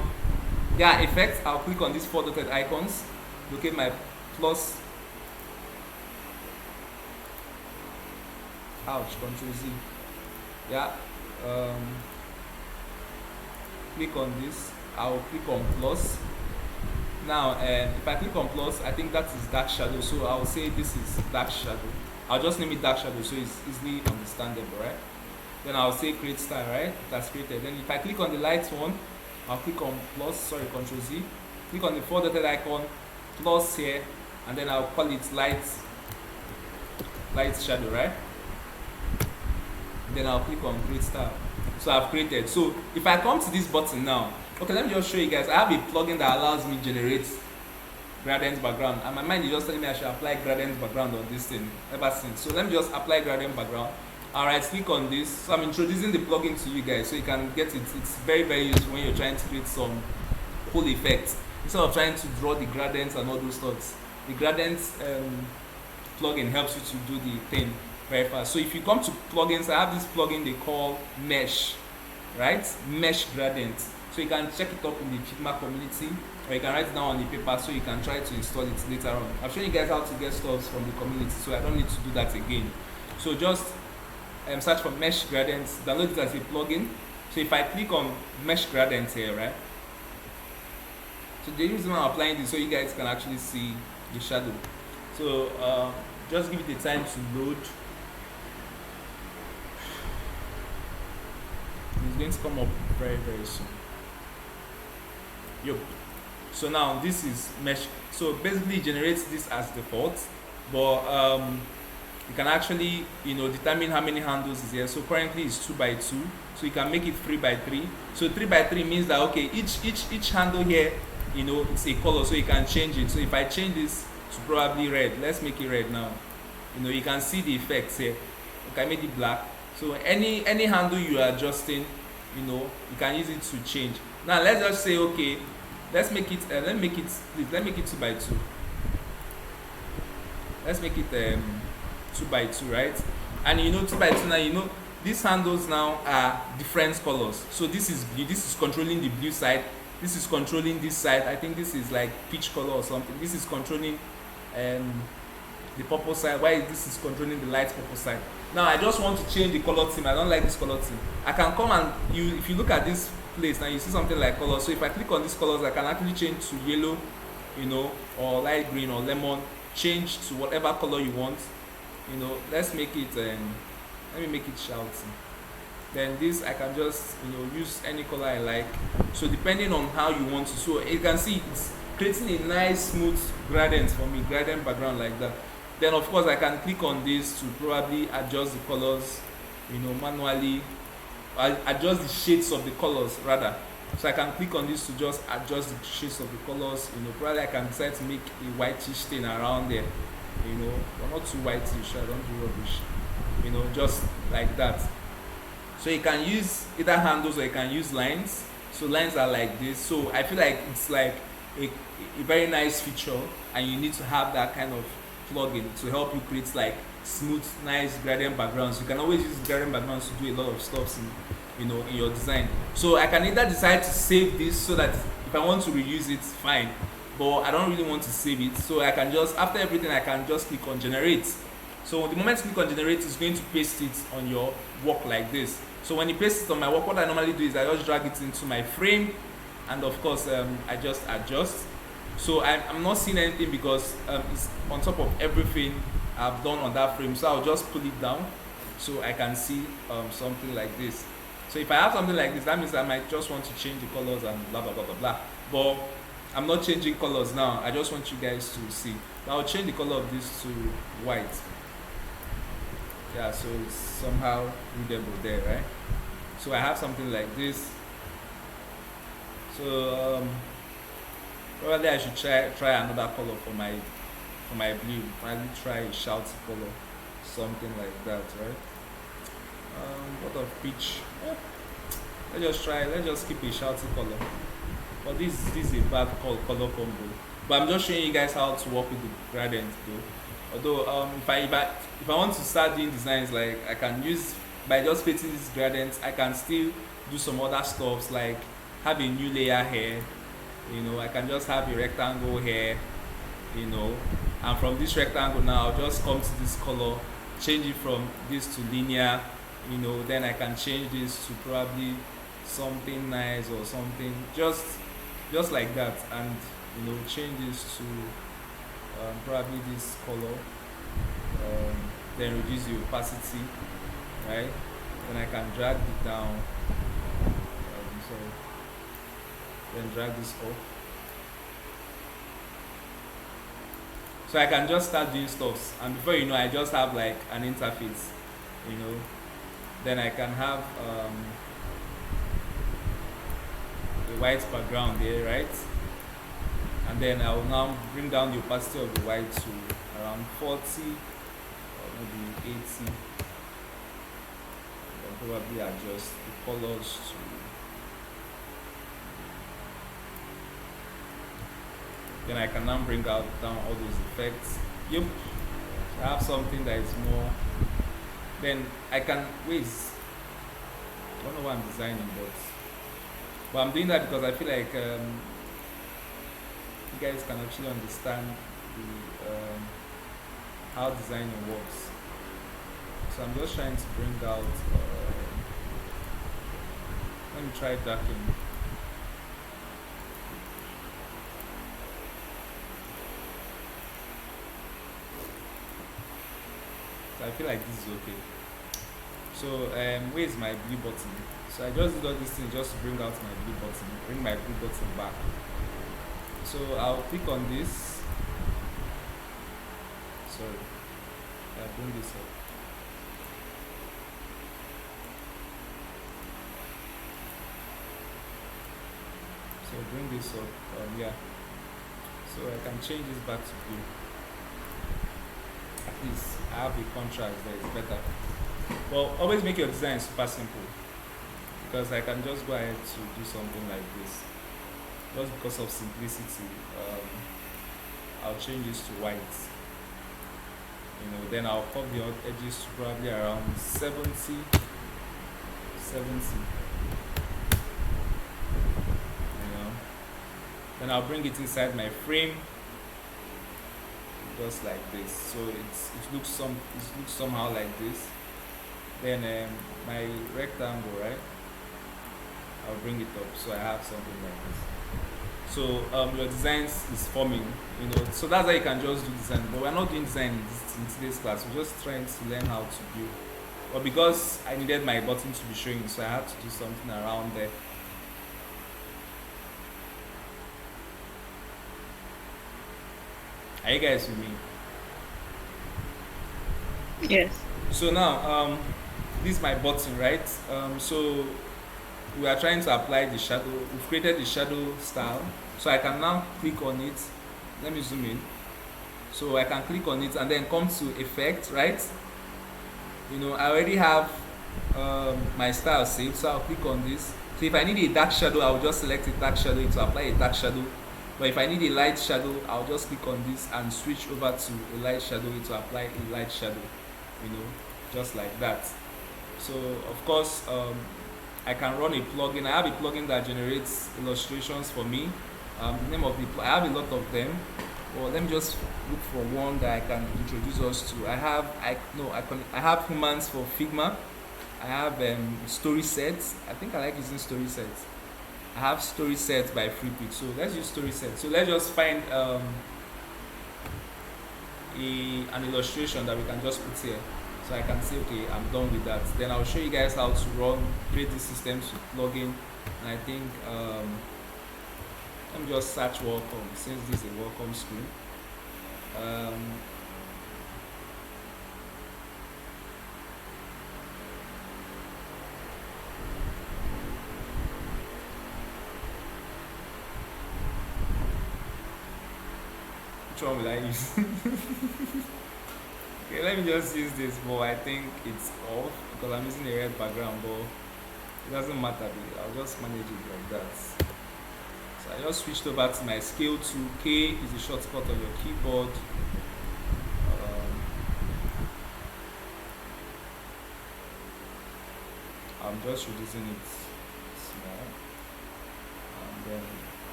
[SPEAKER 1] effects. I'll click on these 4 dotted icons, locate my plus. Control Z. Click on this. I'll click on plus. Now if I click on plus, I think that is dark shadow, so I'll say this is dark shadow. I'll just name it dark shadow so it's easily understandable, right? Then I'll say create style, right? That's created. Then if I click on the light one, I'll click on plus, Control Z, click on the 4 dotted icon, plus here, and then I'll call it light shadow, right? Then I'll click on create style. So I've created. So if I come to this button now, okay, let me just show you guys. I have a plugin that allows me to generate gradient background, and my mind is just telling me I should apply gradient background on this thing ever since. So let me just apply gradient background. Alright, click on this. So I'm introducing the plugin to you guys so you can get it. It's very, very useful when you're trying to create some cool effects instead of trying to draw the gradients and all those thoughts. The gradients plugin helps you to do the thing very fast. So if you come to plugins, I have this plugin they call Mesh, right? Mesh gradient. So you can check it up in the Figma community, or you can write it down on the paper so you can try to install it later on. I've shown you guys how to get stuff from the community, so I don't need to do that again. So just search for Mesh gradients, download it as a plugin. So if I click on Mesh gradients here, right? So the reason I'm applying this so you guys can actually see the shadow. So just give it the time to load. It's going to come up very, very soon. Yep. So now this is mesh. So basically it generates this as default, but you can actually determine how many handles is here. So currently it's 2 by 2, so you can make it 3 by 3. So 3 by 3 means that okay, each handle here, it's a color, so you can change it. So if I change this to probably red, let's make it red now. You can see the effects here. Okay, I made it black. So any handle you are adjusting, you can use it to change. Now let's just say okay, let's make it 2 by 2. Let's make it 2 by 2, right? And 2 by 2 now, these handles now are different colors. So this is blue, this is controlling the blue side, this is controlling this side. I think this is like peach color or something. This is controlling um, the purple side, while this is controlling the light purple side. Now I just want to change the color theme. I don't like this color theme. I can come and if you look at this place now, you see something like color. So if I click on these colors, I can actually change to yellow, or light green or lemon. Change to whatever color you want. Let's make it let me make it shouty. Then this I can just use any color I like. So depending on how you want to, so you can see it's creating a nice smooth gradient for me, gradient background like that. Then of course I can click on this to probably adjust the colors, manually. I'll adjust the shades of the colors rather. So I can click on this to just adjust the shades of the colors. Probably I can decide to make a whitish stain around there. But not too whitish. I don't do rubbish. Just like that. So you can use either handles or you can use lines. So lines are like this. So I feel like it's like a very nice feature, and you need to have that kind of plugin to help you create like smooth, nice gradient backgrounds. You can always use gradient backgrounds to do a lot of stuff in your design. So I can either decide to save this so that if I want to reuse it, fine. But I don't really want to save it, so I can just, after everything, I can just click on generate. So the moment you click on generate, it's going to paste it on your work like this. So when you paste it on my work, what I normally do is I just drag it into my frame, and of course I just adjust. So I'm not seeing anything because it's on top of everything I've done on that frame. So I'll just pull it down so I can see something like this. So if I have something like this, that means I might just want to change the colors and blah blah blah blah blah. But I'm not changing colors now. I just want you guys to see. But I'll change the color of this to white. Yeah, so it's somehow readable there, right? So I have something like this. So probably I should try another color for my blue. Probably try a shouty color, something like that, right? What of peach? Let's just keep a shouty color. But this is a bad color combo. But I'm just showing you guys how to work with the gradient though. Although if I want to start doing designs, like I can use, by just painting these gradients, I can still do some other stuffs, like have a new layer here. I can just have a rectangle here, and from this rectangle now I'll just come to this color, change it from this to linear, then I can change this to probably something nice or something, just like that, and change this to probably this color, then reduce the opacity, right? Then I can drag it down, so then drag this up, so I can just start doing stuff, and before you know, I just have like an interface, then I can have a white background there, right? And then I will now bring down the opacity of the white to around 40 or maybe 80. I'll probably adjust the colors to, then I can now bring out down all those effects. Yep, I have something that is more, then I can wait. I don't know what I'm designing, but I'm doing that because I feel like you guys can actually understand the how designing works. So I'm just trying to bring out let me try darkening. So I feel like this is okay. So where is my blue button? So I just did all these things just to bring out my blue button, bring my blue button back. So I'll click on this. Sorry, I'll bring this up. So bring this up, yeah. So I can change this back to blue. At least I have a contrast that is better. Well, always make your design super simple, because I can just go ahead to do something like this. Just because of simplicity, I'll change this to white. Then I'll cut the edges to probably around 70, 70, you know. Then I'll bring it inside my frame, just like this. So it looks somehow like this. Then my rectangle, right? I'll bring it up so I have something like this. So your designs is forming, you know. So that's how you can just do design. But we're not doing design in today's class. We're just trying to learn how to build. But because I needed my button to be showing, so I had to do something around there. Are you guys with me?
[SPEAKER 3] Yes.
[SPEAKER 1] So now, this is my button, right? So we are trying to apply the shadow. We've created the shadow style. So I can now click on it. Let me zoom in. So I can click on it and then come to effect, right? You know, I already have my style saved, so I'll click on this. So if I need a dark shadow, I'll just select a dark shadow to apply a dark shadow. But if I need a light shadow, I'll just click on this and switch over to a light shadow to apply a light shadow, you know, just like that. So of course, I can run a plugin. I have a plugin that generates illustrations for me. The name of the I have a lot of them. Well, let me just look for one that I can introduce us to. I have humans for Figma. I have story sets. I think I like using story sets. I have story sets by FreePic. So let's use story sets. So let's just find an illustration that we can just put here. So I can say, okay, I'm done with that. Then I'll show you guys how to create these systems with plugin. And I think let me just search welcome since this is a welcome screen. Which one will I use? Okay, let me just use this, but I think it's off because I'm using a red background, but it doesn't matter. I'll just manage it like that. So I just switched over to my scale to K is the shortcut on your keyboard. I'm just reducing it small, and then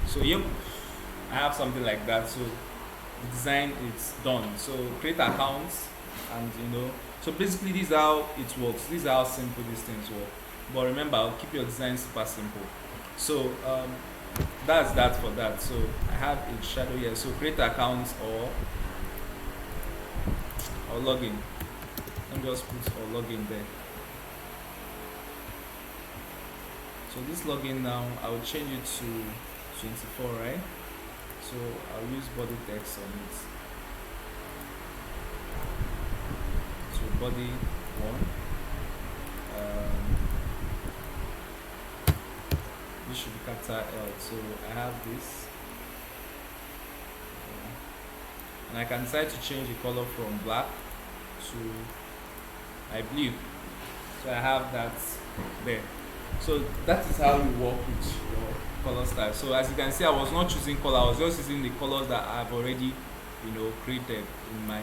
[SPEAKER 1] so yep, I have something like that. So the design is done. So create accounts, and you know, so basically this is how it works. This is how simple these things work. But remember, keep your design super simple. So that's that for that. So I have a shadow here. So create accounts or login. Let me just put or login there. So this login now, I will change it to 24, right? So I'll use body text on it. So body 1. This should be capital L. So I have this, and I can decide to change the color from black to my blue. So I have that there. So that is how you work with your color style. So as you can see, I was not choosing color, I was just using the colors that I've already, you know, created in my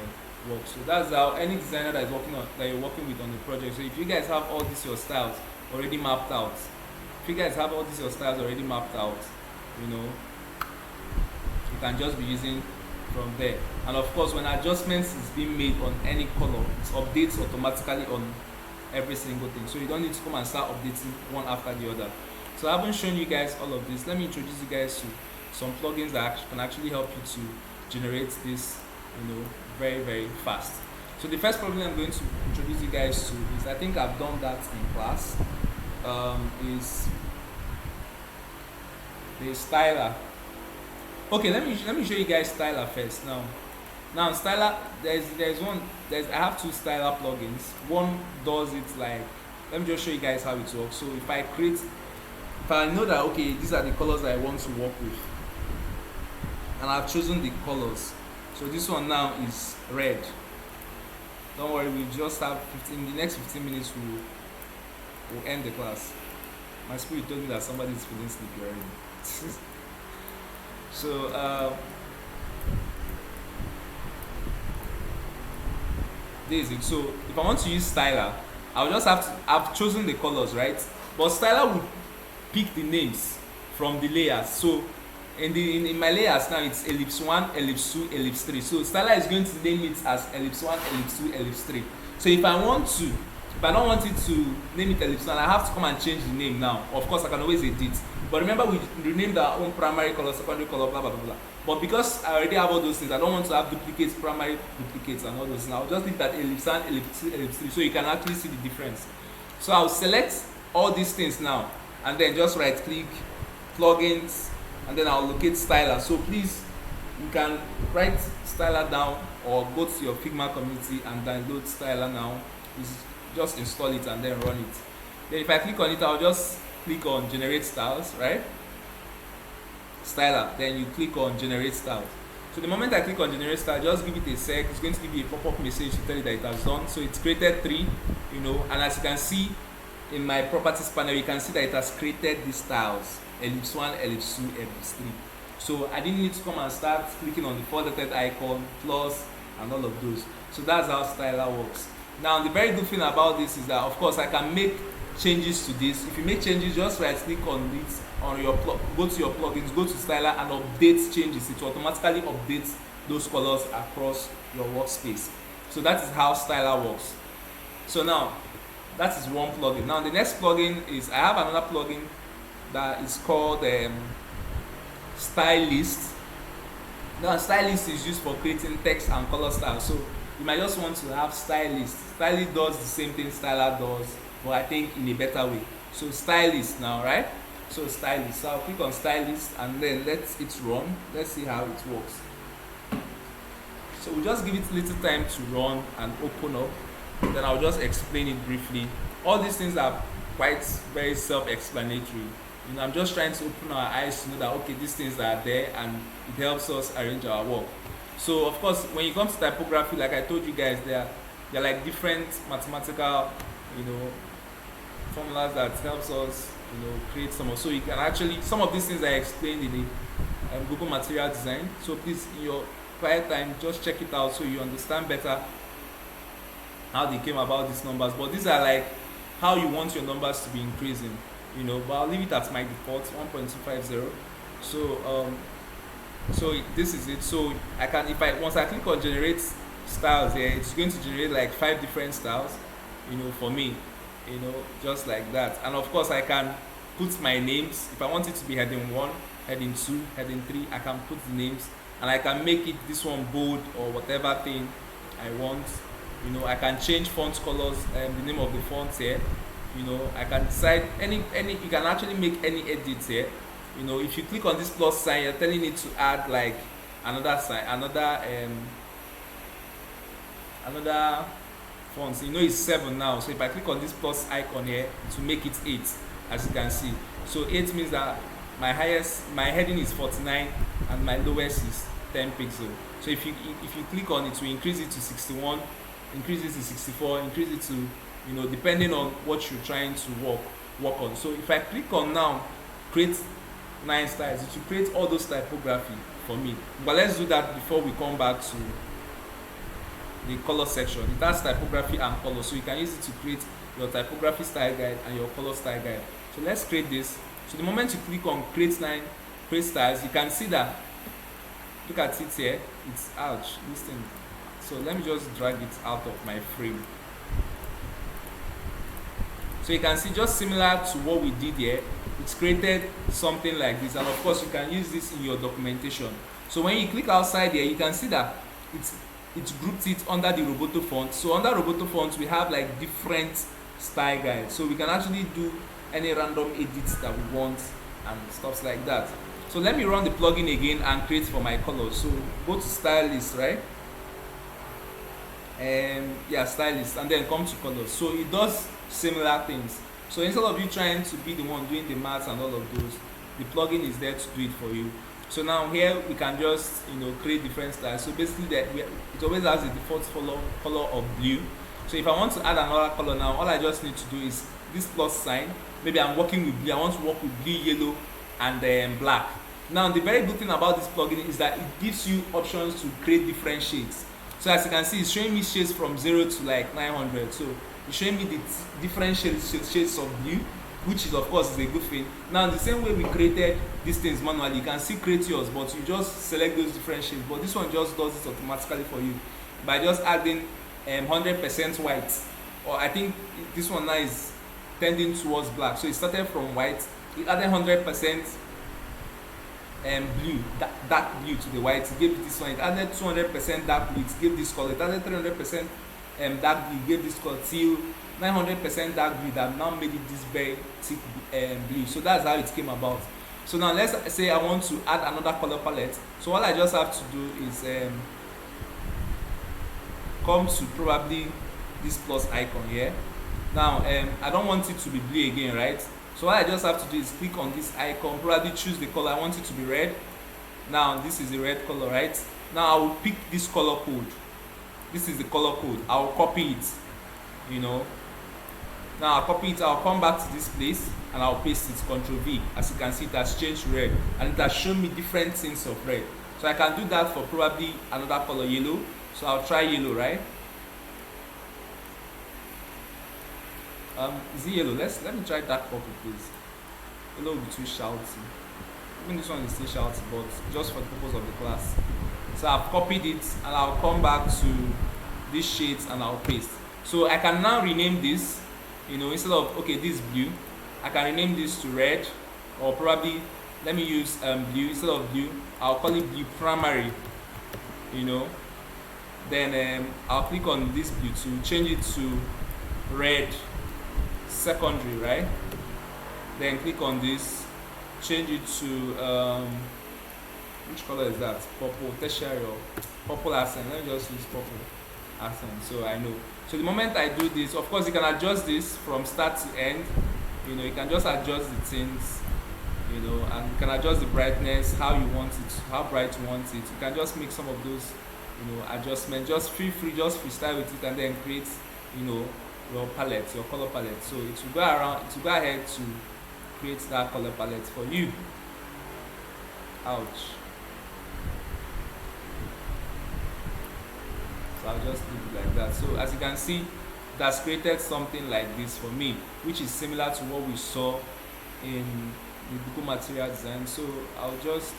[SPEAKER 1] work. So that's how any designer that is that you're working with on the project. So if you guys have all these your styles already mapped out, you know, you can just be using from there. And of course, when adjustments is being made on any color, it updates automatically on every single thing. So you don't need to come and start updating one after the other. So I haven't shown you guys all of this. Let me introduce you guys to some plugins that can actually help you to generate this, you know, very, very fast. So the first plugin I'm going to introduce you guys to is, I think I've done that in class, is the styler. Okay, let me show you guys styler first. Now styler, I have two styler plugins. One does it like, let me just show you guys how it works. So if I know that, okay, these are the colors I want to work with, and I've chosen the colors. So this one now is red. Don't worry, we just have 15. In the next 15 minutes we'll end the class. My spirit told me that somebody is feeling sleepy already. So this is it. So if I want to use styler, I'll just have to, I've chosen the colors, right? But styler will pick the names from the layers. So in my layers now, it's ellipse 1, ellipse 2, ellipse 3. So styler is going to name it as ellipse 1, ellipse 2, ellipse 3. So if I want to, if I don't want it to name it ellipse 1, I have to come and change the name now. Of course, I can always edit. But remember, we renamed our own primary color, secondary color, blah, blah, blah, blah. But because I already have all those things, I don't want to have duplicates, primary duplicates, and all those things. I'll just leave that ellipse 1, ellipse 2, ellipse 3, so you can actually see the difference. So I'll select all these things now, and then just right click, plugins, and then I'll locate styler. So please, you can write styler down or go to your Figma community and download styler now. Just install it and then run it. Then if I click on it, I'll just click on generate styles, right? Styler, then you click on generate styles. So the moment I click on generate style, just give it a sec. It's going to give you a pop-up message to tell you that it has done. So it's created 3, and as you can see in my properties panel, you can see that it has created these styles: ellipse 1, ellipse 2, ellipse 3. So I didn't need to come and start clicking on the 4-dotted icon, plus, and all of those. So that's how styler works. Now the very good thing about this is that, of course, I can make changes to this. If you make changes, just right click on this, on your go to your plugins, go to styler and update changes. It will automatically update those colors across your workspace. So that is how styler works. So now that is one plugin. Now the next plugin is, I have another plugin that is called stylist. Now stylist is used for creating text and color styles. So you might just want to have stylist. Stylist does the same thing styler does, but I think in a better way. So stylist now, right? So stylist. So I'll click on stylist and then let it run. Let's see how it works. So we'll just give it a little time to run and open up. Then I'll just explain it briefly. All these things are quite very self-explanatory. I'm just trying to open our eyes to know that, okay, these things are there and it helps us arrange our work. So of course, when you come to typography, like I told you guys, they're like different mathematical, formulas that helps us, create some. So you can actually, some of these things I explained in the Google Material Design. So please, in your quiet time, just check it out so you understand better how they came about these numbers. But these are like how you want your numbers to be increasing, but I'll leave it at my default 1.250. So this is it. So I can, once I click on generate styles here, it's going to generate like 5 different styles, for me, just like that. And of course I can put my names. If I want it to be heading 1, heading 2, heading 3, I can put the names, and I can make it this one bold or whatever thing I want. I can change font colors, the name of the font here. I can decide any you can actually make any edits here. If you click on this plus sign, you're telling it to add like another sign, another font. It's 7 now. So if I click on this plus icon here, it will make it 8, as you can see. So 8 means that my heading is 49 and my lowest is 10 pixels. So if you click on it, to increase it to 61, increase it to 64, increase it to, depending on what you're trying to work on. So if I click on now create 9 styles, it will create all those typography for me. But let's do that before we come back to the color section. It has typography and color, so you can use it to create your typography style guide and your color style guide. So let's create this. So the moment you click on create styles, you can see that, look at it here, it's ouch, this thing. So let me just drag it out of my frame. So you can see, just similar to what we did here, it's created something like this. And of course you can use this in your documentation. So when you click outside here, you can see that it's grouped it under the Roboto font. So under Roboto font, we have like different style guides. So we can actually do any random edits that we want and stuff like that. So let me run the plugin again and create for my colors. So go to stylist, right? Stylist, and then come to colors. So it does similar things. So instead of you trying to be the one doing the maths and all of those, the plugin is there to do it for you. So now here we can just create different styles. So basically it always has a default color of blue. So if I want to add another color now, all I just need to do is this plus sign. Maybe I'm working with blue, I want to work with blue, yellow, and black. Now the very good thing about this plugin is that it gives you options to create different shades. So as you can see, it's showing me shades from 0 to like 900. So it's showing me the different shades of blue, which is of course is a good thing. Now the same way we created these things manually, you can still create yours, but you just select those different shades. But this one just does it automatically for you by just adding 100% white, or I think this one now is tending towards black. So it started from white, it added 100% blue, dark blue to the white. It gave this one, it added 200% dark blue, it gave this color. It added 300% dark blue, gave this color, till 900% dark blue that now made it this very thick blue. So that's how it came about. So now let's say I want to add another color palette. So all I just have to do is come to probably this plus icon here. Now I don't want it to be blue again, right? So what I just have to do is click on this icon, probably choose the color. I want it to be red. Now this is the red color, right? Now I will pick this color code. This is the color code. I will copy it, you know. Now I'll copy it, I'll come back to this place and I'll paste it, Ctrl V. As you can see, it has changed red and it has shown me different things of red. So I can do that for probably another color, yellow. So I'll try yellow, right? Is it yellow? Let me try dark purple, please. Yellow will be too shouty. Even this one is still shouty, but just for the purpose of the class. So I've copied it and I'll come back to these shades and I'll paste. So I can now rename this, you know, instead of, okay, this blue, I can rename this to red, or probably let me use blue. Instead of blue, I'll call it blue primary, you know. Then I'll click on this blue to change it to red secondary, right? Then click on this, change it to which color is that? Purple tertiary or purple accent. Let me just use purple accent so I know. So the moment I do this, of course you can adjust this from start to end. You know, you can just adjust the things, you know, and you can adjust the brightness, how you want it, how bright you want it. You can just make some of those, you know, adjustments. Just feel free, just freestyle with it, and then create, you know, your palette, your color palette. So it will go around, it will go ahead to create that color palette for you. Ouch. So I'll just leave it like that. So as you can see, that's created something like this for me, which is similar to what we saw in the Google material design. So I'll just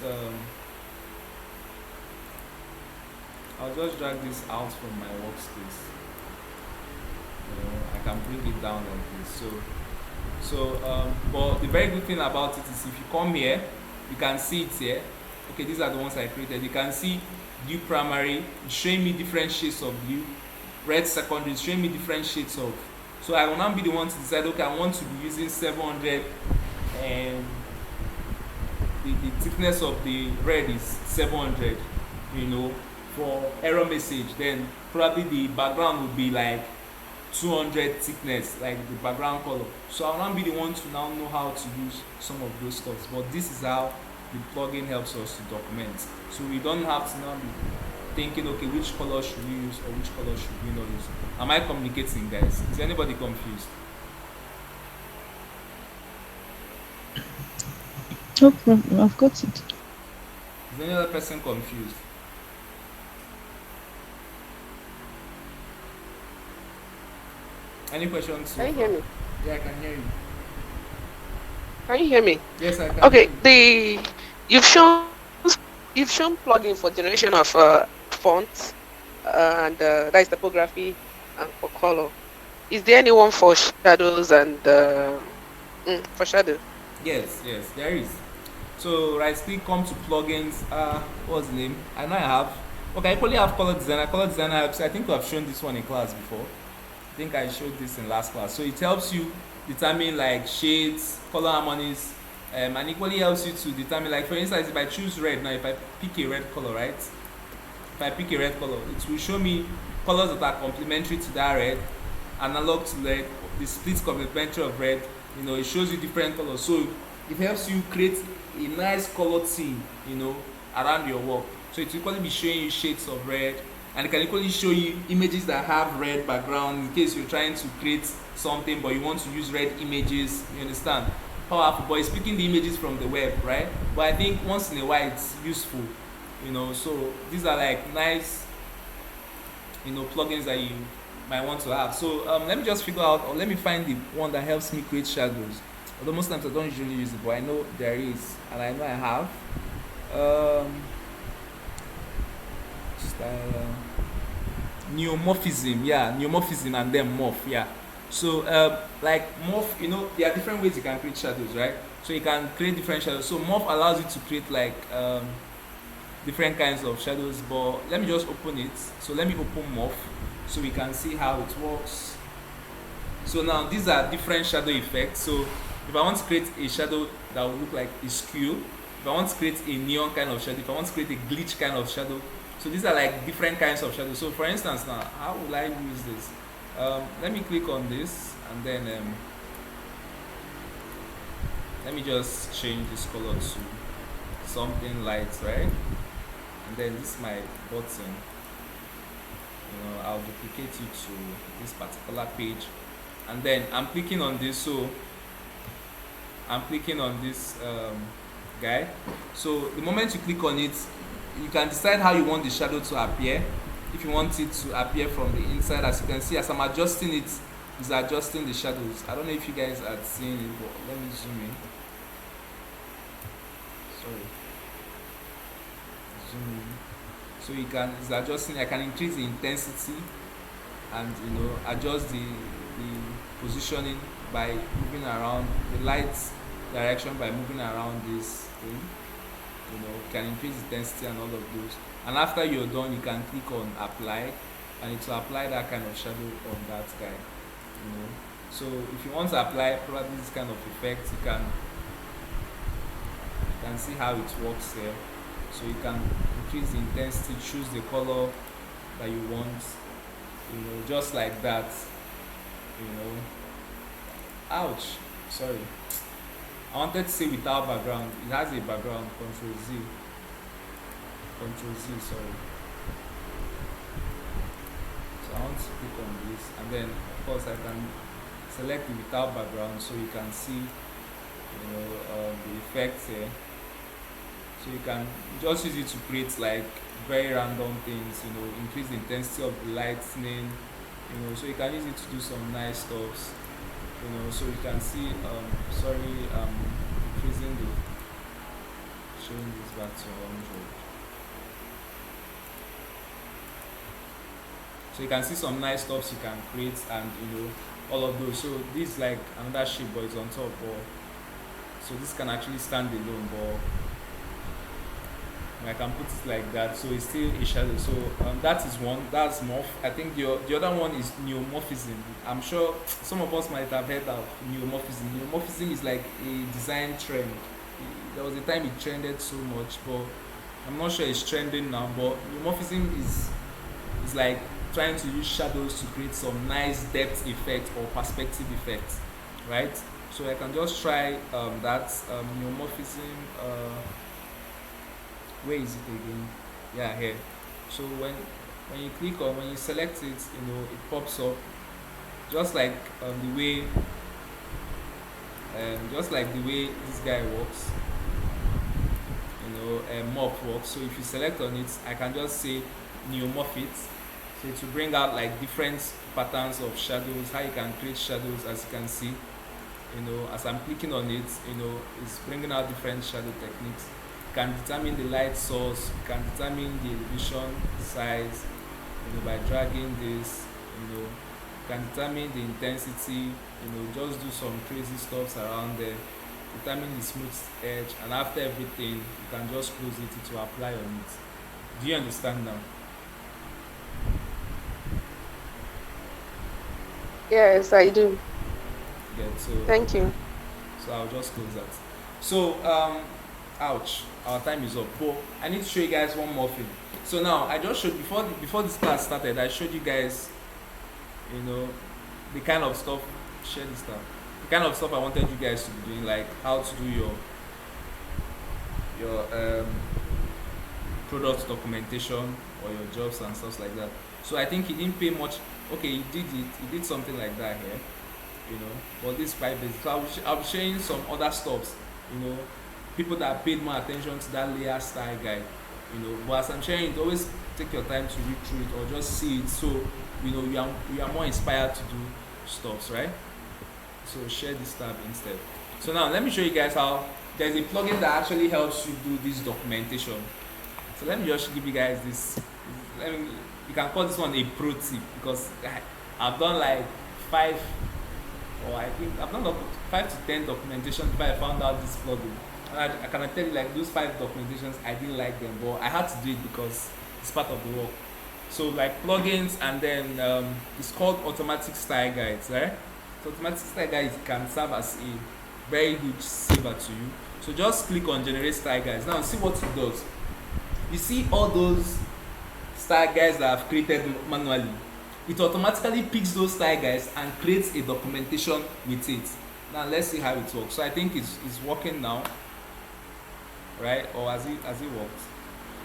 [SPEAKER 1] drag this out from my workspace. I can bring it down like this. But the very good thing about it is if you come here, you can see it here. Okay, these are the ones I created. You can see blue primary, it's showing me different shades of blue. Red secondary, it's showing me different shades of. So I will now be the one to decide, okay, I want to be using 700 and the thickness of the red is 700, you know, for error message. Then probably the background would be like 200 thickness, like the background color. So I'll now be the one to now know how to use some of those stuff. But this is how the plugin helps us to document. So we don't have to now be thinking, okay, which color should we use or which color should we not use. Am I communicating, guys? Is anybody confused?
[SPEAKER 3] No problem, I've got it.
[SPEAKER 1] Is any other person confused? Any questions?
[SPEAKER 2] Can you hear me?
[SPEAKER 1] Yeah, I can hear you.
[SPEAKER 2] Can you hear me?
[SPEAKER 1] Yes, I can.
[SPEAKER 2] Okay, you've shown plugin for generation of fonts and that is typography and for color. Is there anyone for shadows and for shadow?
[SPEAKER 1] Yes, there is. So right click, come to plugins. What's the name? I know I have. Okay, I probably have color designer. Color designer helps. I think we have shown this one in class before. I think I showed this in last class. So it helps you determine like shades, color harmonies, and equally helps you to determine, like for instance, if I choose red now, if I pick a red color, right? If I pick a red color, it will show me colors that are complementary to that red, analog to red, the split complementary of red. You know, it shows you different colors. So it helps you create a nice color theme, you know, around your work. So it will equally be showing you shades of red, and it can equally show you images that have red background in case you're trying to create something but you want to use red images. You understand? Powerful, but it's picking the images from the web, right? But I think once in a while it's useful, so these are like nice, plugins that you might want to have. So let me just figure out, or let me find the one that helps me create shadows. Although most times I don't usually use it, but I know there is, and I know I have. Um, style, neomorphism, yeah, neomorphism and then morph, yeah. So like morph, there are different ways you can create shadows, right? So you can create different shadows. So morph allows you to create like different kinds of shadows, but let me just open it. So let me open morph so we can see how it works. So now these are different shadow effects. So if I want to create a shadow that will look like a skew, if I want to create a neon kind of shadow, if I want to create a glitch kind of shadow, so these are like different kinds of shadows. So for instance, now how will I use this? Let me click on this, and then let me just change this color to something light, right? And then this is my button. I'll duplicate it to this particular page, and then I'm clicking on this. So I'm clicking on this guy. So the moment you click on it, you can decide how you want the shadow to appear. If you want it to appear from the inside, as you can see, as I'm adjusting it, it's adjusting the shadows. I don't know if you guys are seeing it, but let me zoom in. Sorry. Zoom in. So it's adjusting. I can increase the intensity and adjust the positioning by moving around the light direction by moving around this thing. You can increase intensity and all of those. And after you're done, you can click on apply, and it will apply that kind of shadow on that guy. So if you want to apply probably this kind of effect, you can see how it works here. So you can increase the intensity, choose the color that you want, just like that. Ouch, sorry, I wanted to say without background. It has a background. Control Z, sorry. So I want to click on this, and then of course I can select the without background, so you can see the effects here. So you can just use it to create like very random things, increase the intensity of the lightning, so you can use it to do some nice stuff. So you can see sorry, increasing the showing this back to 100. So you can see some nice stuffs you can create, and all of those. So this is like another shape, but it's on top, so this can actually stand alone, but I can put it like that, so it's still a shadow. So that is one. That's morph. I think the other one is neomorphism. I'm sure some of us might have heard of neomorphism. Neomorphism is like a design trend. There was a time it trended so much, but I'm not sure it's trending now. But neomorphism is like trying to use shadows to create some nice depth effect or perspective effect, right? So I can just try that neomorphism. Where is it again? Yeah, here. So when you select it, it pops up just like the way this guy works. Morph works. So if you select on it, I can just say neomorph it. So to bring out like different patterns of shadows, how you can create shadows, as you can see. As I'm clicking on it, it's bringing out different shadow techniques. Can determine the light source, can determine the elevation size, by dragging this, can determine the intensity, just do some crazy stuffs around there, determine the smooth edge, and after everything, you can just close it to apply on it. Do you understand now?
[SPEAKER 2] Yes, I do.
[SPEAKER 1] Yeah, so
[SPEAKER 2] Thank you.
[SPEAKER 1] I'll just close that. So ouch, our time is up, but I need to show you guys one more thing. So now I just showed before this class started, I showed you guys the kind of stuff, share this stuff, the kind of stuff I wanted you guys to be doing, like how to do your product documentation or your jobs and stuff like that. So I think he didn't pay much. Okay, he did something like that here, but this 5 basic. So I'll be sharing some other stuffs, you know people that paid more attention to that layer style guide, but as I'm sharing it, always take your time to read through it or just see it, so you are more inspired to do stuffs, right? So share this tab instead. So now let me show you guys how there's a plugin that actually helps you do this documentation. So let me just give you guys this. You can call this one a pro tip, because I've done like 5, or I think I've done up to 5 to 10 documentation before I found out this plugin. And I can tell you, like, those 5 documentations, I didn't like them, but I had to do it because it's part of the work. So like plugins, and then it's called automatic style guides, right? So automatic style guides can serve as a very huge saver to you. So just click on generate style guides. Now see what it does. You see all those style guides that I've created manually. It automatically picks those style guides and creates a documentation with it. Now let's see how it works. So I think it's working now, right? Or has it worked?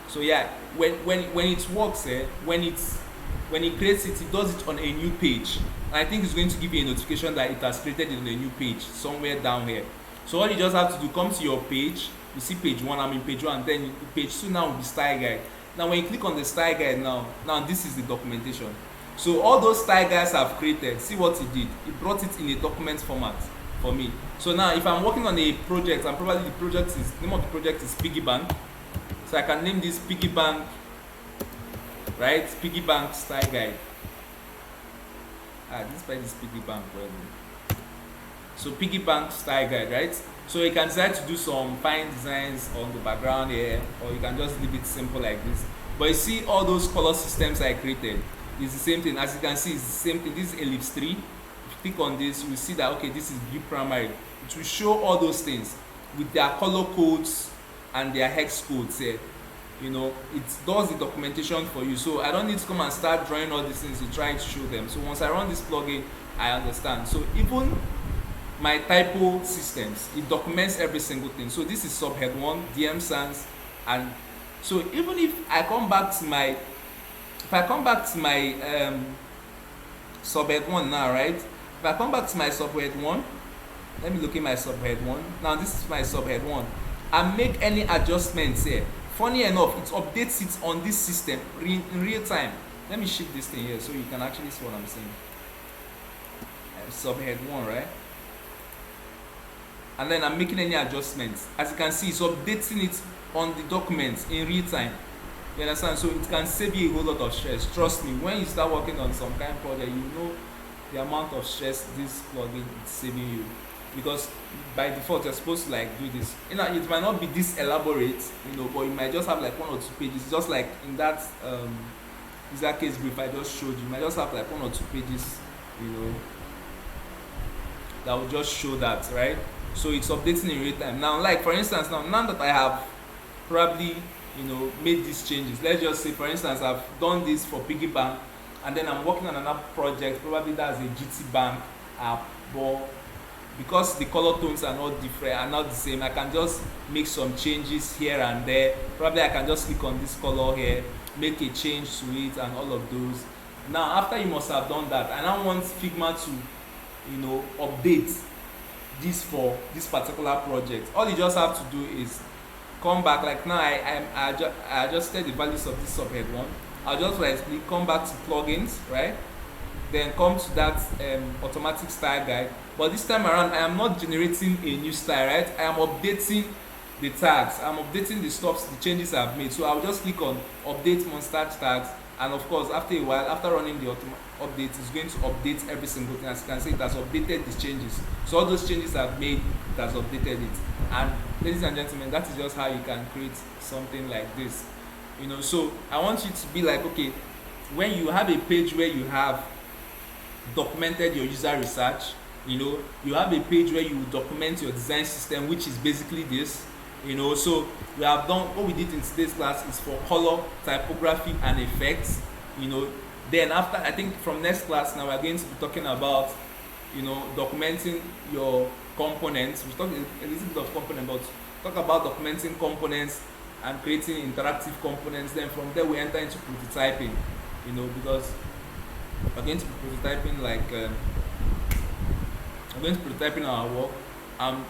[SPEAKER 1] So yeah, when it works, when it creates it, it does it on a new page. And I think it's going to give you a notification that it has created it on a new page somewhere down here. So all you just have to do, come to your page. You see page 1, I'm in page 1, then page 2 now will be style guide. Now when you click on the style guide, now this is the documentation. So all those style guides I've created, see what it did. It brought it in a document format for me. So now if I'm working on a project, and probably the name of the project is Piggy Bank. So I can name this Piggy Bank, right? Piggy Bank style guide. This part is Piggy Bank, well. So Piggy Bank style guide, right? So you can decide to do some fine designs on the background here, or you can just leave it simple like this. But you see all those color systems I created, it's the same thing. As you can see, it's the same thing. This is ellipse 3. If you click on this, you will see that, okay, this is view primary. It will show all those things with their color codes and their hex codes here. It does the documentation for you. So I don't need to come and start drawing all these things to try to show them. So once I run this plugin, I understand. So even my typo systems, it documents every single thing. So this is subhead 1, DM sans, and so even if I come back to my subhead 1 now, right? If I come back to my subhead 1, let me look at my subhead 1. Now this is my subhead 1, and make any adjustments here. Funny enough, it updates it on this system in real time. Let me shift this thing here so you can actually see what I'm saying. Subhead 1, right? And then I'm making any adjustments. As you can see, it's updating it on the document in real time. You understand? So it can save you a whole lot of stress. Trust me, when you start working on some kind of project, you know the amount of stress this plugin is saving you. Because by default, you're supposed to like do this. It might not be this elaborate, but you might just have like 1 or 2 pages. Just like in that case brief I just showed you, might just have like 1 or 2 pages, that will just show that, right? So it's updating in real time. Now, like for instance, now that I have probably made these changes, let's just say for instance I've done this for Piggy Bank, and then I'm working on another project, probably that's a GT Bank app, but because the color tones are not different, are not the same, I can just make some changes here and there. Probably I can just click on this color here, make a change to it, and all of those. Now after you must have done that, I now want Figma to update this for this particular project. All you just have to do is come back. Like now I adjusted the values of this subhead 1. I'll just click, come back to plugins, right? Then come to that automatic style guide. But this time around, I am not generating a new style, right? I am updating the tags. I'm updating the stuff, the changes I've made. So I'll just click on update mustache tags, and of course after a while, after running the update, it's going to update every single thing. As you can see, it has updated these changes. So all those changes I've made, it has updated it. And ladies and gentlemen, that is just how you can create something like this. So I want you to be like, okay, when you have a page where you have documented your user research, you have a page where you document your design system, which is basically this. So we have done what we did in today's class is for color, typography, and effects. Then after, I think from next class now, we're going to be talking about documenting your components. We talk a little bit of component, but talk about documenting components, and creating interactive components. Then from there we enter into prototyping, because we're going to be prototyping we're going to be prototyping our work.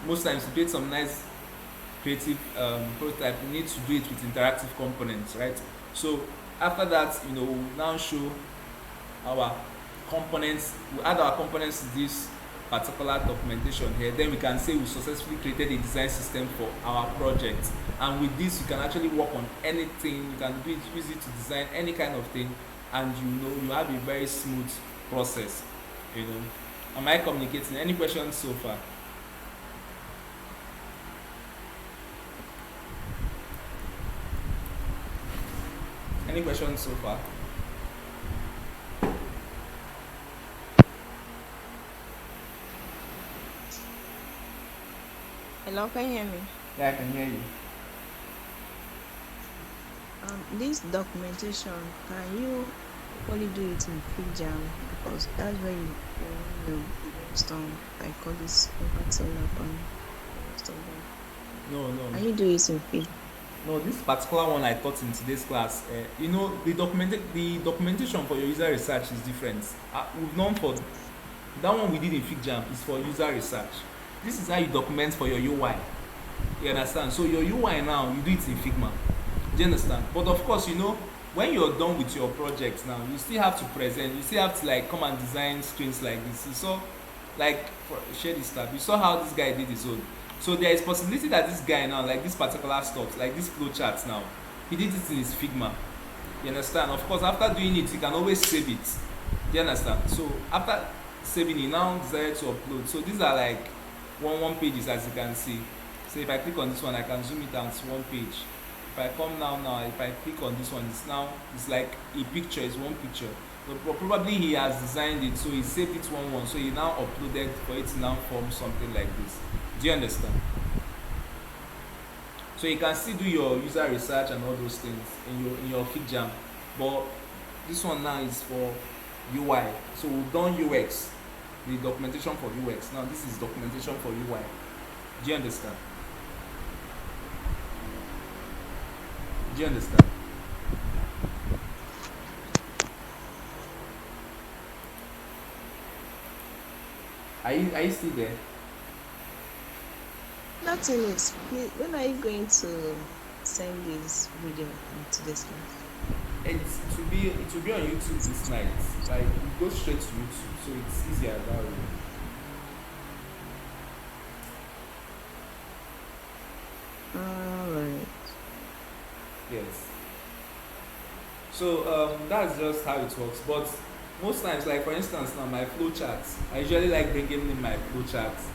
[SPEAKER 1] Most times to create some nice creative prototype, you need to do it with interactive components, right? So after that, we'll now show our components. We add our components to this particular documentation here. Then we can say we successfully created a design system for our project. And with this, you can actually work on anything. You can use it to design any kind of thing, and you have a very smooth process. You know, am I communicating? Any questions so far? Any questions so far?
[SPEAKER 3] Hello, can you hear me?
[SPEAKER 1] Yeah, I can hear you.
[SPEAKER 3] This documentation, can you only do it in Figma? Because that's where you brainstorm, like all this overlap and stuff like
[SPEAKER 1] No,
[SPEAKER 3] that.
[SPEAKER 1] no,
[SPEAKER 3] Can you do it in Figma?
[SPEAKER 1] no. This particular one I taught in today's class, the documentation for your user research is different. We've known for that one we did in FigJam is for user research. This is how you document for your UI. You understand? So your UI now, you do it in Figma. Do you understand? But of course, when you're done with your project now, you still have to present. You still have to like come and design screens like this. You saw, share this tab. You saw how this guy did his own. So there is possibility that this guy now, like this particular stuff, like this flow charts now, he did it in his Figma. You understand? Of course, after doing it, you can always save it. Do you understand? So after saving it, now decided to upload. So these are like one pages, as you can see. So if I click on this one, I can zoom it down to one page. If I come now, if I click on this one, it's like a picture, it's one picture. So probably he has designed it, so he saved it one, so he now uploaded for it to now form something like this. Do you understand? So you can still do your user research and all those things in your FigJam, but this one now is for UI. So we've done UX, the documentation for UX. Now this is documentation for UI. Do you understand? Do you understand? Are you still there?
[SPEAKER 3] Nothing is. When are you going to send this video to this class?
[SPEAKER 1] It will be on YouTube this night. Like it goes straight to YouTube, so it's easier that way.
[SPEAKER 3] Alright.
[SPEAKER 1] Yes. So that's just how it works. But most times, like for instance, now my flow charts, I usually like bringing in my flow charts.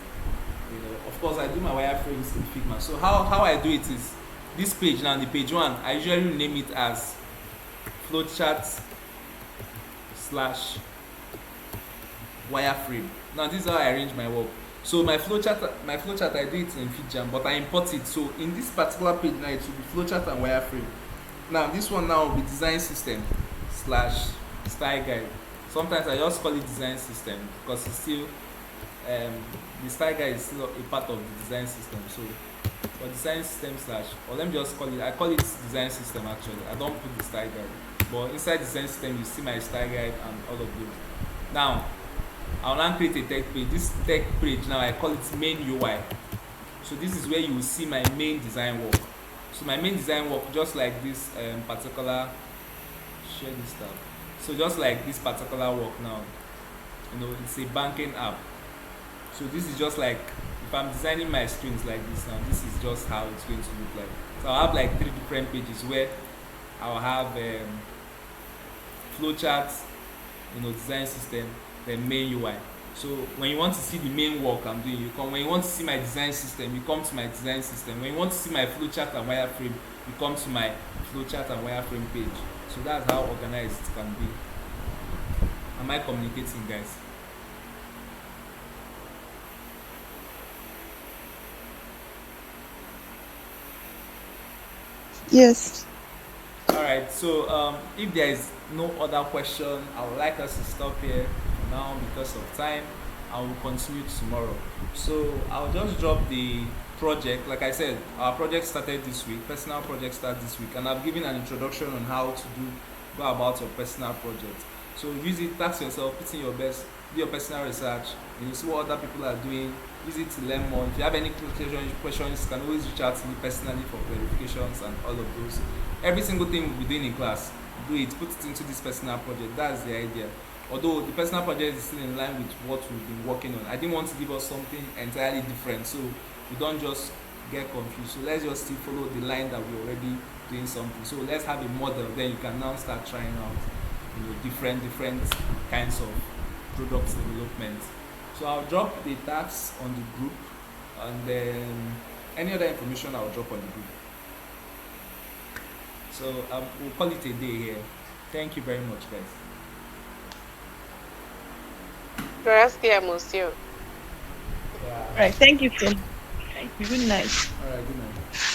[SPEAKER 1] Of course, I do my wireframes in Figma. So how I do it is this page now, the page one, I usually name it as flowchart slash wireframe. Now this is how I arrange my work. So my flowchart I do it in FigJam, but I import it. So in this particular page now, it will be flowchart and wireframe. Now this one now will be design system slash style guide. Sometimes I just call it design system because it's still the style guide is still a part of the design system. So for design system slash, or let me just I call it design system actually. I don't put the style guide, but inside design system you see my style guide and all of those. Now I'll now create a tech page. This tech page now I call it main UI. So this is where you will see my main design work. So my main design work, just like this particular, share this tab. So just like this particular work now, it's a banking app. So this is just like if I'm designing my screens like this now, this is just how it's going to look like. So I'll have like 3 different pages where I'll have flowcharts, design system, then main UI. So when you want to see the main work I'm doing, you come. When you want to see my design system, you come to my design system. When you want to see my flowchart and wireframe, you come to my flowchart and wireframe page. So that's how organized it can be. Am I communicating, guys?
[SPEAKER 3] Yes.
[SPEAKER 1] All right. So if there is no other question, I would like us to stop here for now because of time. I will continue tomorrow. So I'll just drop the project, like I said, our project started this week. Personal project started this week, and I've given an introduction on how to go about your personal project. So use it, task yourself, put in your best, do your personal research, see what other people are doing. Use it to learn more. If you have any questions, you can always reach out to me personally for verifications and all of those. Every single thing we'll be doing in class, do it, put it into this personal project. That's the idea. Although the personal project is still in line with what we've been working on, I didn't want to give us something entirely different, so we don't just get confused. So let's just still follow the line that we're already doing something. So let's have a model, then you can now start trying out different kinds of product development. So I'll drop the tags on the group, and then any other information I'll drop on the group. So we'll call it a day here. Thank you very much, guys.
[SPEAKER 2] Gracias, monsieur.
[SPEAKER 1] Yeah.
[SPEAKER 3] Right. Thank you, Phil. Thank you. Good night.
[SPEAKER 1] All right. Good night.